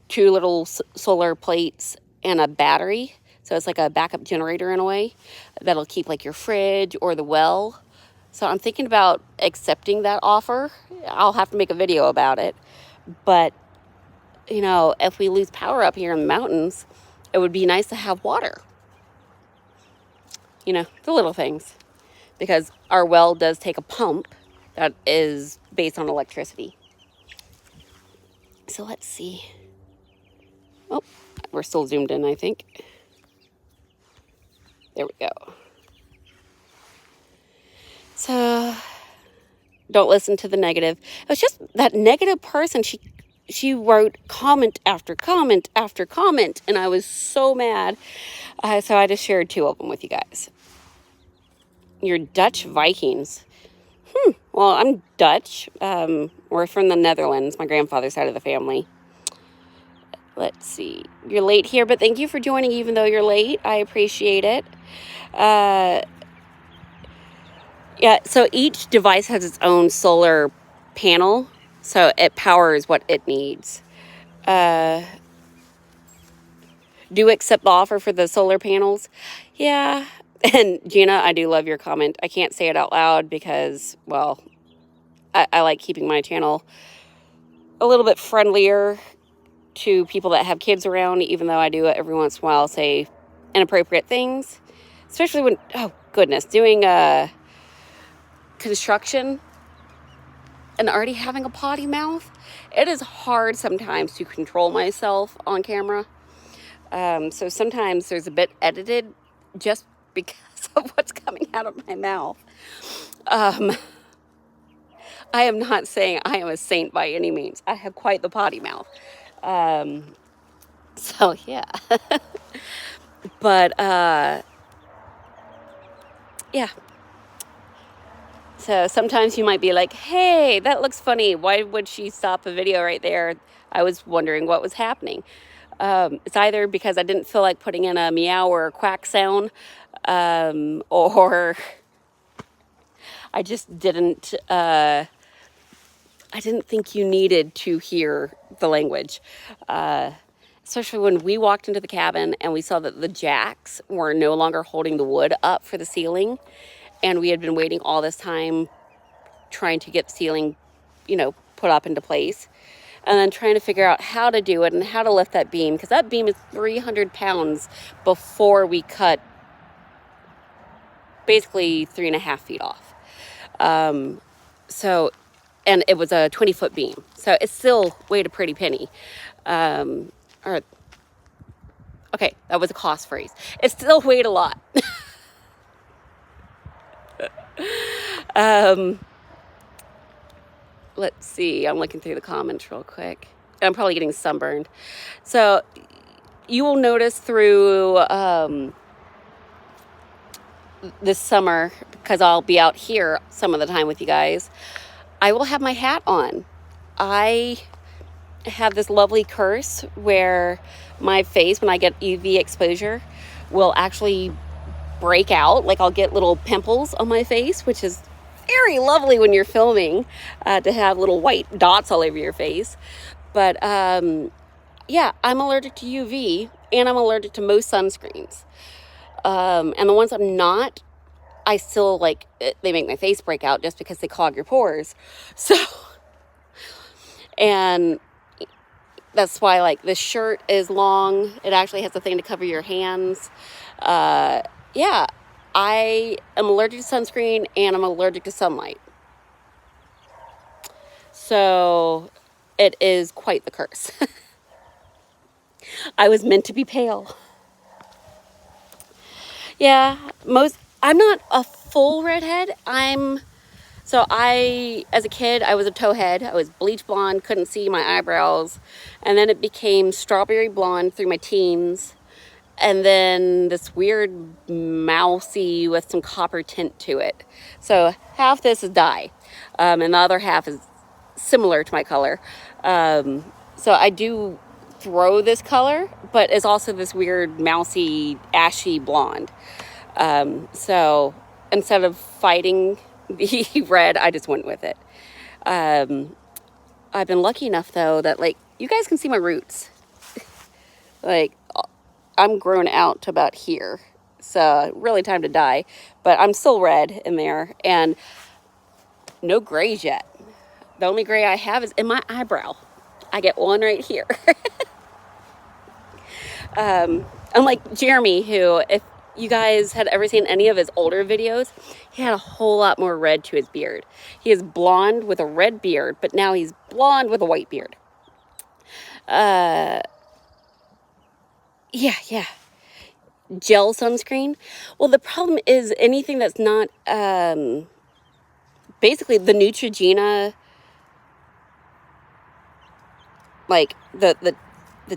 2 little solar plates and a battery. So it's like a backup generator in a way that'll keep like your fridge or the well. So I'm thinking about accepting that offer. I'll have to make a video about it. But, you know, if we lose power up here in the mountains, it would be nice to have water. You know, the little things. Because our well does take a pump that is based on electricity. So let's see. Oh, we're still zoomed in, I think. There we go. So don't listen to the negative. It was just that negative person. She wrote comment after comment after comment, and I was so mad. So I just shared 2 of them with you guys. You're Dutch Vikings. Well, I'm Dutch. We're from the Netherlands, my grandfather's side of the family. Let's see. You're late here, but thank you for joining even though you're late. I appreciate it. Yeah, so each device has its own solar panel, so it powers what it needs. Do accept the offer for the solar panels? Yeah. And Gina, I do love your comment. I can't say it out loud because, well, I like keeping my channel a little bit friendlier to people that have kids around, even though I do every once in a while say inappropriate things, especially when, oh goodness, doing construction and already having a potty mouth. It is hard sometimes to control myself on camera. So sometimes there's a bit edited just because of what's coming out of my mouth. I am not saying I am a saint by any means. I have quite the potty mouth. So yeah. But yeah. So sometimes you might be like, hey, that looks funny. Why would she stop a video right there? I was wondering what was happening. It's either because I didn't feel like putting in a meow or a quack sound, or I just didn't, I didn't think you needed to hear the language. Especially when we walked into the cabin and we saw that the jacks were no longer holding the wood up for the ceiling. And we had been waiting all this time trying to get the ceiling, you know, put up into place. And then trying to figure out how to do it and how to lift that beam. Because that beam is 300 pounds before we cut basically 3.5 feet off. So, and it was a 20-foot beam. So it still weighed a pretty penny. Okay, that was a cost phrase. It still weighed a lot. Let's see. I'm looking through the comments real quick. I'm probably getting sunburned. So you will notice through this summer, because I'll be out here some of the time with you guys, I will have my hat on. I have this lovely curse where my face, when I get UV exposure, will actually break out. Like I'll get little pimples on my face, which is very lovely when you're filming, to have little white dots all over your face. But yeah, I'm allergic to UV and I'm allergic to most sunscreens. And the ones I'm not, I still like, they make my face break out just because they clog your pores. So, and that's why like this shirt is long. It actually has a thing to cover your hands. Yeah, I am allergic to sunscreen and I'm allergic to sunlight. So it is quite the curse. I was meant to be pale. Yeah, I'm not a full redhead. I'm So as a kid, I was a towhead. I was bleach blonde, couldn't see my eyebrows. And then it became strawberry blonde through my teens. And then this weird mousy with some copper tint to it. So half this is dye, and the other half is similar to my color. So I do throw this color, but it's also this weird mousy, ashy blonde. So instead of fighting the red, I just went with it. I've been lucky enough though that like you guys can see my roots. Like I'm grown out to about here. So really time to dye, but I'm still red in there and no grays yet. The only gray I have is in my eyebrow. I get one right here. Unlike Jeremy, who, if you guys had ever seen any of his older videos, he had a whole lot more red to his beard. He is blonde with a red beard, but now he's blonde with a white beard. Yeah. Gel sunscreen. Well, the problem is anything that's not, basically the Neutrogena, like the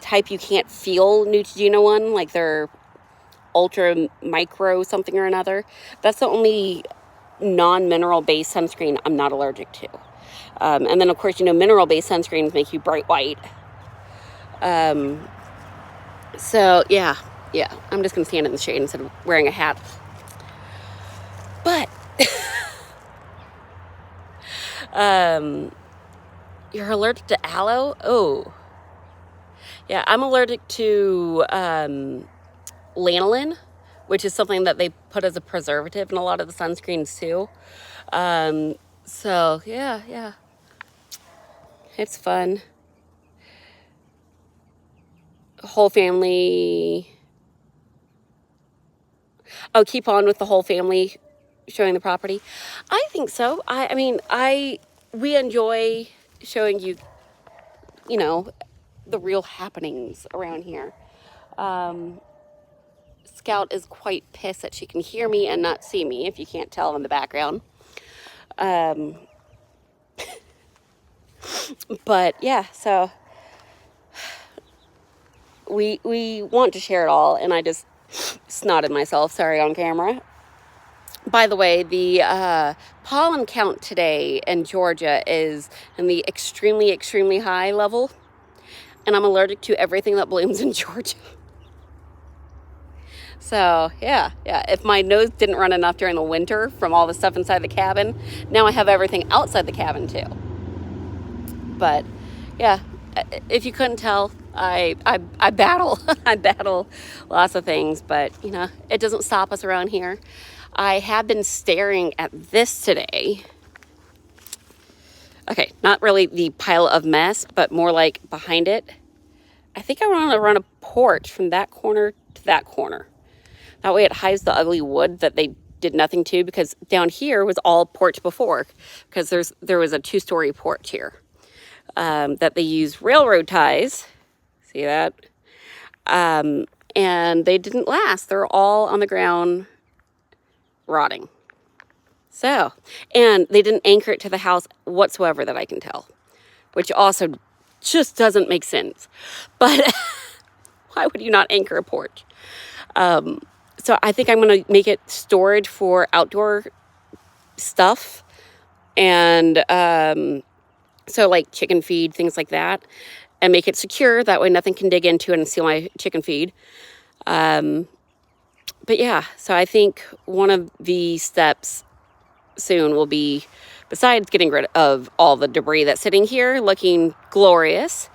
type you can't feel Neutrogena one, like they're ultra micro something or another. That's the only non-mineral based sunscreen I'm not allergic to. And then of course, mineral based sunscreens make you bright white. So yeah, I'm just gonna stand in the shade instead of wearing a hat. But you're allergic to aloe? Oh. Yeah, I'm allergic to lanolin, which is something that they put as a preservative in a lot of the sunscreens too. So yeah. It's fun. Whole family. Oh, keep on with the whole family showing the property. I think so. I mean, we enjoy showing you, the real happenings around here. Scout is quite pissed that she can hear me and not see me, if you can't tell in the background. But yeah, so we want to share it all, and I just snotted myself, sorry, on camera. By the way, the pollen count today in Georgia is in the extremely, extremely high level, and I'm allergic to everything that blooms in Georgia. So yeah, if my nose didn't run enough during the winter from all the stuff inside the cabin, now I have everything outside the cabin too. But yeah, if you couldn't tell, I battle I battle lots of things, but it doesn't stop us around here. I have been staring at this today. Okay, not really the pile of mess, but more like behind it. I think I want to run a porch from that corner to that corner. That way it hides the ugly wood that they did nothing to, because down here was all porch before, because there was a 2-story porch here that they used railroad ties. See that? And they didn't last. They're all on the ground rotting. So, and they didn't anchor it to the house whatsoever that I can tell, which also just doesn't make sense. But why would you not anchor a porch? So I think I'm going to make it storage for outdoor stuff. And so like chicken feed, things like that. And make it secure. That way nothing can dig into it and steal my chicken feed. But yeah, so I think one of the steps soon will be, besides getting rid of all the debris that's sitting here looking glorious,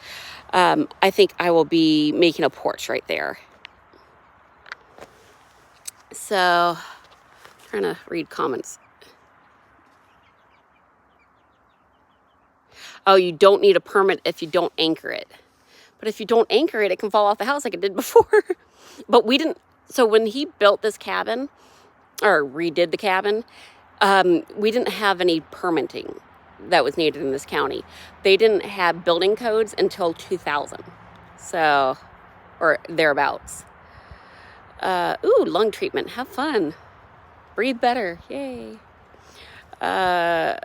I think I will be making a porch right there. So, trying to read comments. Oh, you don't need a permit if you don't anchor it. But if you don't anchor it, it can fall off the house like it did before. But we didn't. So when he built this cabin, or redid the cabin, we didn't have any permitting that was needed in this county. They didn't have building codes until 2000. So, or thereabouts. Ooh, lung treatment. Have fun. Breathe better. Yay. Uh,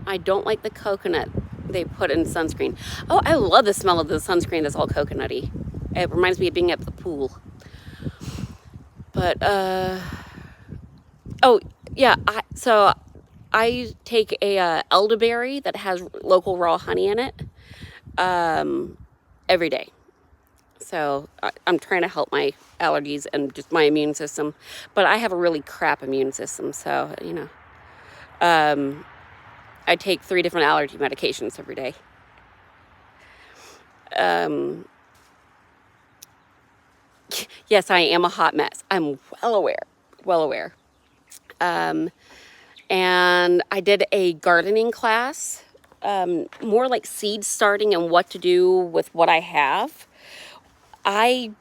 I don't like the coconut they put in sunscreen. Oh, I love the smell of the sunscreen that's all coconutty. It reminds me of being at the pool. But, oh, yeah, so I take a elderberry that has local raw honey in it every day. So I'm trying to help my allergies and just my immune system. But I have a really crap immune system, so, I take 3 different allergy medications every day. Um, yes, I am a hot mess. I'm well aware. Well aware. Um, and I did a gardening class, more like seed starting and what to do with what I have. Okay,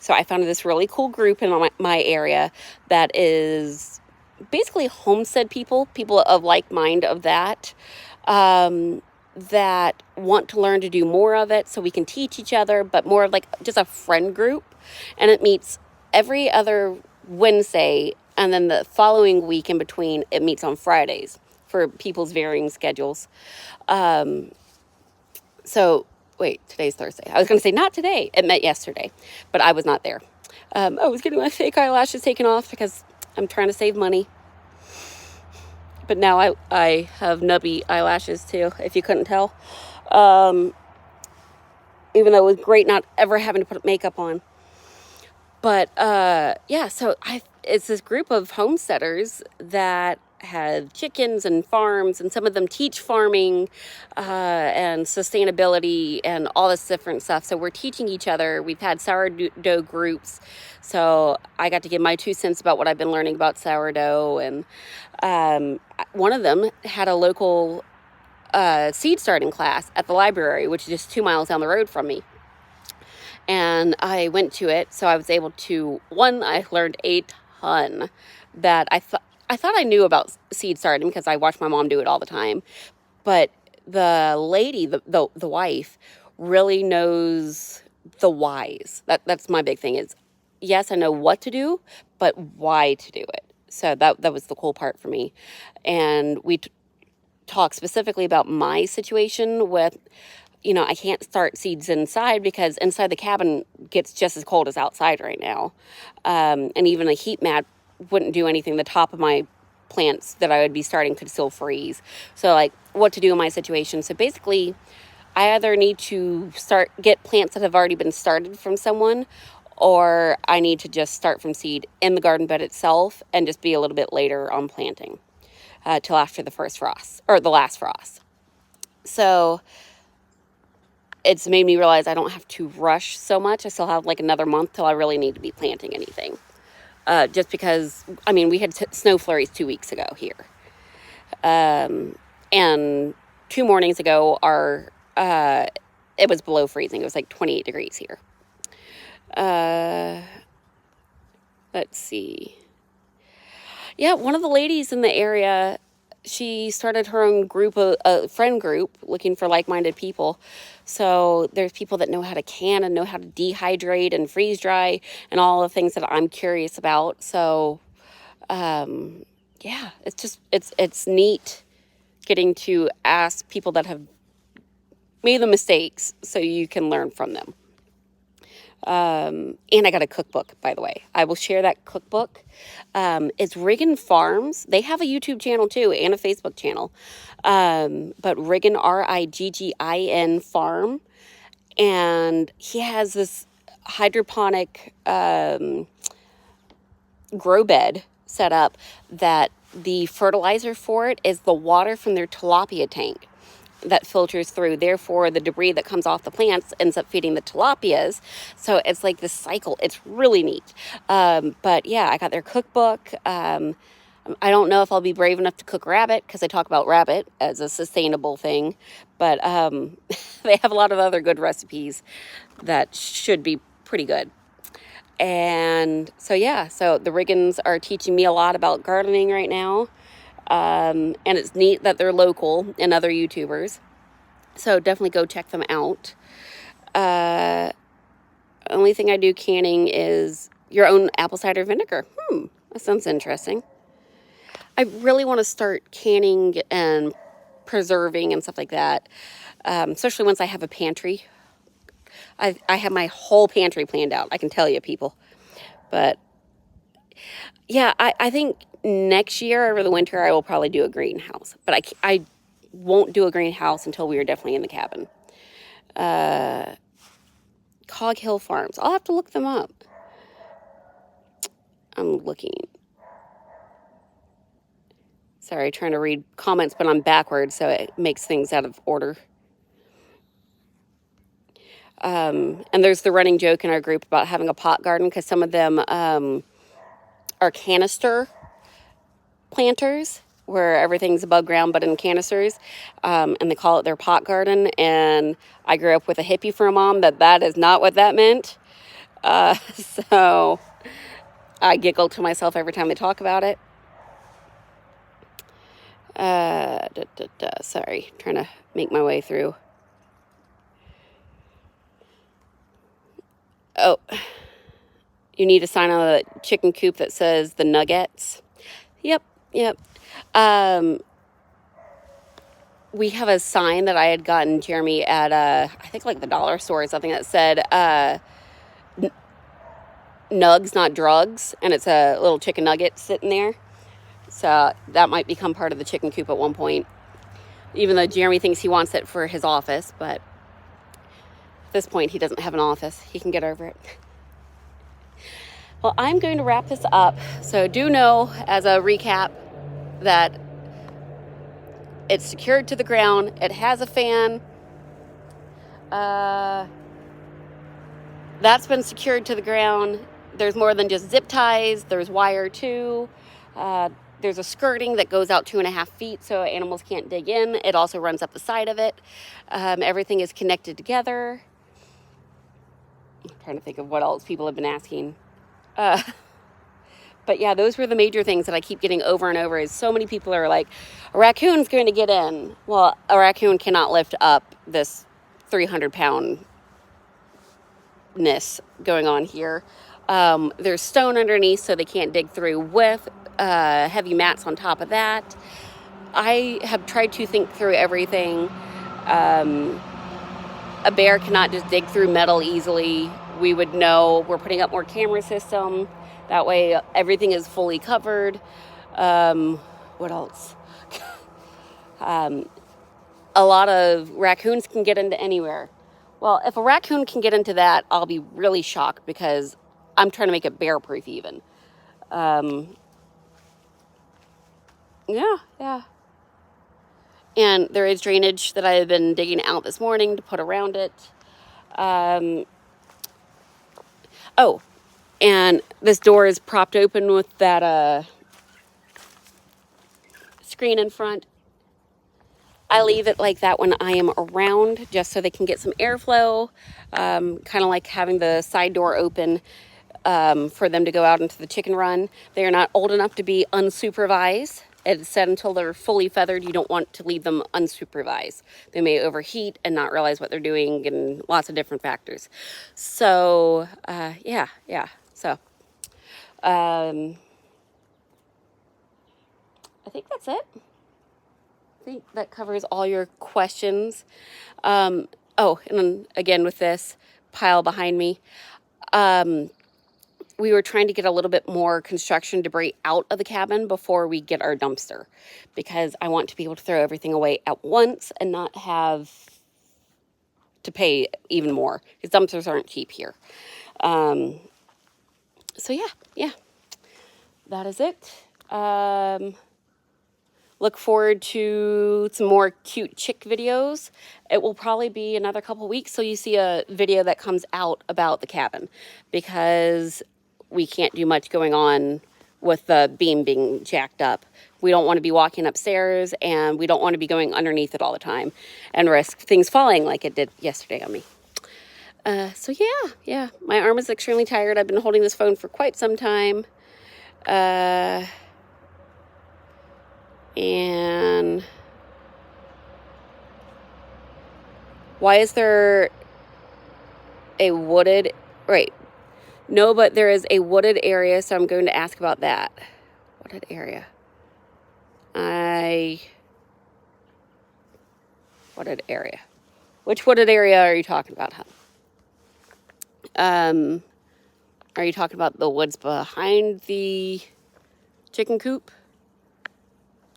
so I found this really cool group in my area that is basically homestead people of like mind of that, that want to learn to do more of it so we can teach each other, but more of like just a friend group. And it meets every other Wednesday, and then the following week in between, it meets on Fridays for people's varying schedules. So, wait, today's Thursday. I was going to say not today. It met yesterday, but I was not there. I was getting my fake eyelashes taken off because I'm trying to save money. But now I have nubby eyelashes too, if you couldn't tell. Even though it was great not ever having to put makeup on. But yeah, so it's this group of homesteaders that have chickens and farms, and some of them teach farming and sustainability and all this different stuff. So we're teaching each other. We've had sourdough groups. So I got to give my 2 cents about what I've been learning about sourdough. And one of them had a local seed starting class at the library, which is just 2 miles down the road from me. And I went to it, so I was able to, I learned a ton that I thought I knew about seed starting because I watched my mom do it all the time. But the lady, the wife, really knows the whys. That's my big thing is, yes, I know what to do, but why to do it. So that was the cool part for me. And we talked specifically about my situation with, I can't start seeds inside because inside the cabin gets just as cold as outside right now. And even a heat mat wouldn't do anything. The top of my plants that I would be starting could still freeze. So like what to do in my situation. So basically I either need to get plants that have already been started from someone, or I need to just start from seed in the garden bed itself and just be a little bit later on planting till after the first frost or the last frost. So it's made me realize I don't have to rush so much. I still have like another month till I really need to be planting anything. Just because, we had snow flurries 2 weeks ago here. And 2 mornings ago, it was below freezing. It was like 28 degrees here. Let's see. Yeah, one of the ladies in the area, she started her own group, a friend group, looking for like-minded people. So there's people that know how to can and know how to dehydrate and freeze dry and all the things that I'm curious about. So, yeah, it's neat getting to ask people that have made the mistakes so you can learn from them. And I got a cookbook, by the way. I will share that cookbook. It's Riggin Farms. They have a YouTube channel too and a Facebook channel. But Riggin, Riggin Farm. And he has this hydroponic grow bed set up that the fertilizer for it is the water from their tilapia tank that filters through. Therefore, the debris that comes off the plants ends up feeding the tilapias. So it's like this cycle. It's really neat. But yeah, I got their cookbook. I don't know if I'll be brave enough to cook rabbit because they talk about rabbit as a sustainable thing. But they have a lot of other good recipes that should be pretty good. And so, yeah, so the Riggins are teaching me a lot about gardening right now. And it's neat that they're local and other YouTubers. So definitely go check them out. Only thing I do canning is your own apple cider vinegar. That sounds interesting. I really want to start canning and preserving and stuff like that, especially once I have a pantry. I have my whole pantry planned out, I can tell you, people. But yeah, I think next year over the winter I will probably do a greenhouse. But I won't do a greenhouse until we are definitely in the cabin. Cog Hill Farms. I'll have to look them up. I'm looking. Sorry, trying to read comments, but I'm backwards, so it makes things out of order. And there's the running joke in our group about having a pot garden because some of them are canister planters where everything's above ground but in canisters, and they call it their pot garden. And I grew up with a hippie for a mom that is not what that meant. So I giggle to myself every time they talk about it. Sorry, trying to make my way through. Oh, you need a sign on the chicken coop that says the Nuggets. Yep. We have a sign that I had gotten Jeremy at I think like the dollar store or something that said nugs, not drugs, and it's a little chicken nugget sitting there. So that might become part of the chicken coop at one point, even though Jeremy thinks he wants it for his office. But at this point, he doesn't have an office. He can get over it. Well, I'm going to wrap this up. So do know, as a recap, that it's secured to the ground. It has a fan. That's been secured to the ground. There's more than just zip ties. There's wire too. There's a skirting that goes out 2.5 feet so animals can't dig in. It also runs up the side of it. Everything is connected together. I'm trying to think of what else people have been asking. But yeah, those were the major things that I keep getting over and over. Is so many people are like, a raccoon's going to get in. Well, a raccoon cannot lift up this 300-pound-ness going on here. There's stone underneath so they can't dig through, with heavy mats on top of that. I have tried to think through everything. A bear cannot just dig through metal easily. We would know. We're putting up more camera system. That way everything is fully covered. What else? A lot of raccoons can get into anywhere. Well, if a raccoon can get into that, I'll be really shocked because I'm trying to make it bear proof even. Yeah. And there is drainage that I have been digging out this morning to put around it. And this door is propped open with that screen in front. I leave it like that when I am around, just so they can get some airflow. Kind of like having the side door open for them to go out into the chicken run. They are not old enough to be unsupervised. It's said until they're fully feathered, you don't want to leave them unsupervised. They may overheat and not realize what they're doing, and lots of different factors. So, yeah. So, I think that's it. I think that covers all your questions. And then again with this pile behind me, we were trying to get a little bit more construction debris out of the cabin before we get our dumpster, because I want to be able to throw everything away at once and not have to pay even more, because dumpsters aren't cheap here. So yeah, that is it. Look forward to some more cute chick videos. It will probably be another couple weeks so you see a video that comes out about the cabin, because we can't do much going on with the beam being jacked up. We don't want to be walking upstairs, and we don't want to be going underneath it all the time and risk things falling like it did yesterday on me. So yeah, my arm is extremely tired. I've been holding this phone for quite some time. And why is there a wooded, right, No, but there is a wooded area, so I'm going to ask about that. Wooded area. Wooded area. Which wooded area are you talking about, huh? Are you talking about the woods behind the chicken coop?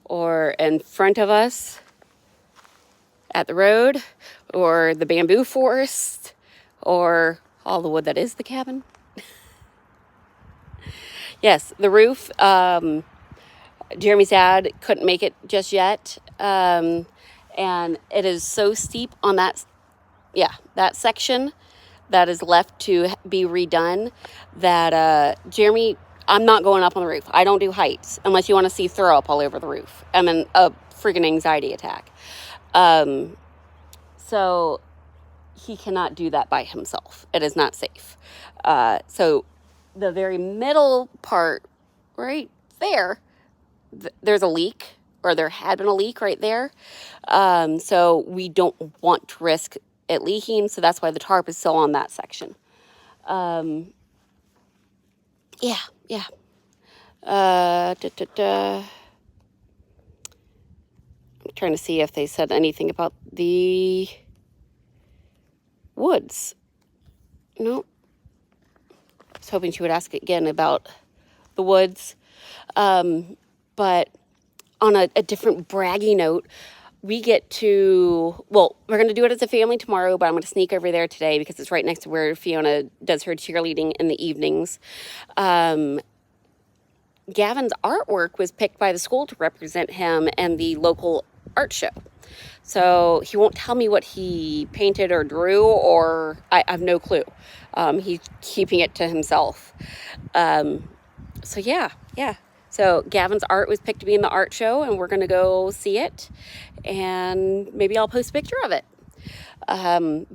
Or in front of us at the road? Or the bamboo forest? Or all the wood that is the cabin? Yes, the roof. Jeremy's dad couldn't make it just yet. And it is so steep on that section that is left to be redone that Jeremy, I'm not going up on the roof. I don't do heights unless you want to see throw up all over the roof and then a freaking anxiety attack. So he cannot do that by himself. It is not safe. So the very middle part right there, there's a leak, or there had been a leak right there. So we don't want to risk it leaking, so that's why the tarp is still on that section. I'm trying to see if they said anything about the woods. No. I was hoping she would ask again about the woods. But on a different braggy note, we get to, we're going to do it as a family tomorrow, but I'm going to sneak over there today because it's right next to where Fiona does her cheerleading in the evenings. Gavin's artwork was picked by the school to represent him and the local art show. So he won't tell me what he painted or drew, or I have no clue. He's keeping it to himself. So Gavin's art was picked to be in the art show, and we're going to go see it, and maybe I'll post a picture of it.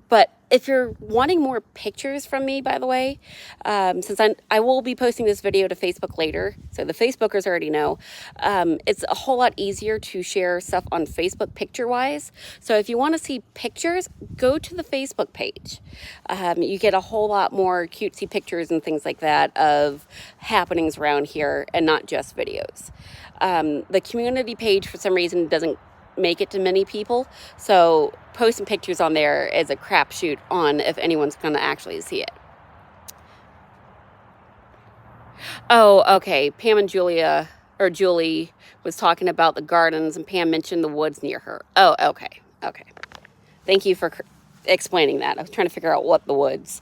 But if you're wanting more pictures from me, by the way, since I will be posting this video to Facebook later, so the Facebookers already know, it's a whole lot easier to share stuff on Facebook picture-wise. So if you want to see pictures, go to the Facebook page. You get a whole lot more cutesy pictures and things like that of happenings around here and not just videos. The community page, for some reason, doesn't make it to many people, so posting pictures on there is a crapshoot on if anyone's going to actually see it. Oh, okay. Pam and Julie was talking about the gardens, and Pam mentioned the woods near her. Oh, okay. Thank you for explaining that. I was trying to figure out what the woods,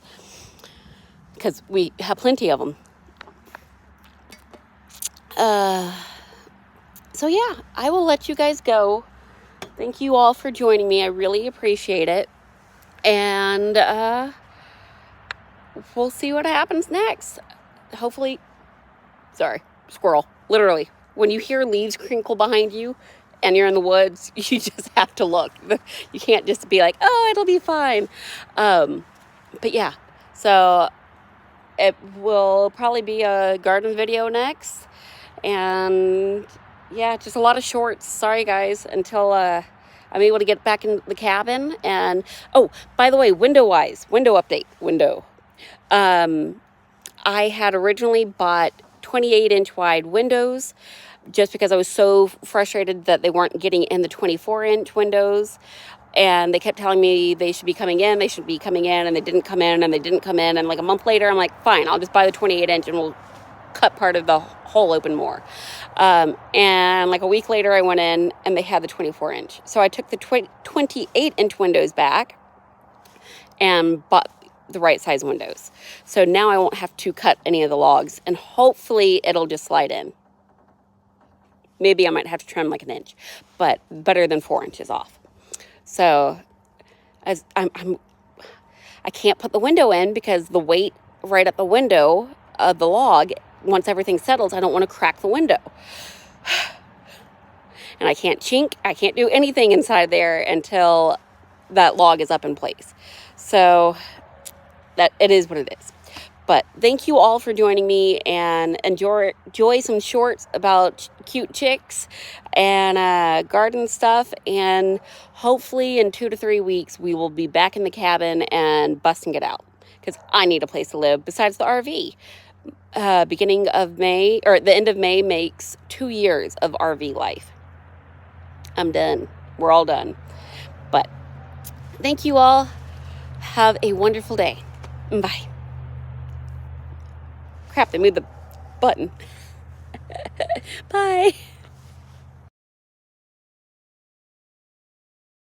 because we have plenty of them. So yeah, I will let you guys go. Thank you all for joining me. I really appreciate it. And we'll see what happens next. Hopefully, squirrel. Literally, when you hear leaves crinkle behind you and you're in the woods, you just have to look. You can't just be like, oh, it'll be fine. But yeah, so it will probably be a garden video next. And yeah, just a lot of shorts. Sorry, guys, until I'm able to get back in the cabin. And, oh, by the way, window update. I had originally bought 28-inch wide windows just because I was so frustrated that they weren't getting in the 24-inch windows. And they kept telling me they should be coming in, and they didn't come in, And like a month later, I'm like, fine, I'll just buy the 28-inch and we'll cut part of the hole open more. And like a week later, I went in and they had the 24-inch. So I took the 28-inch windows back and bought the right size windows. So now I won't have to cut any of the logs, and hopefully it'll just slide in. Maybe I might have to trim like an inch, but better than 4 inches off. So as I can't put the window in because the weight right at the window of the log, once everything settles, I don't want to crack the window. And I can't chink, I can't do anything inside there until that log is up in place. So that it is what it is. But thank you all for joining me, and enjoy some shorts about cute chicks and garden stuff. And hopefully in 2 to 3 weeks, we will be back in the cabin and busting it out. because I need a place to live besides the RV. Beginning of May, or the end of May, makes 2 years of RV life. I'm done. We're all done. But thank you all. Have a wonderful day. Bye. Crap, they moved the button. Bye.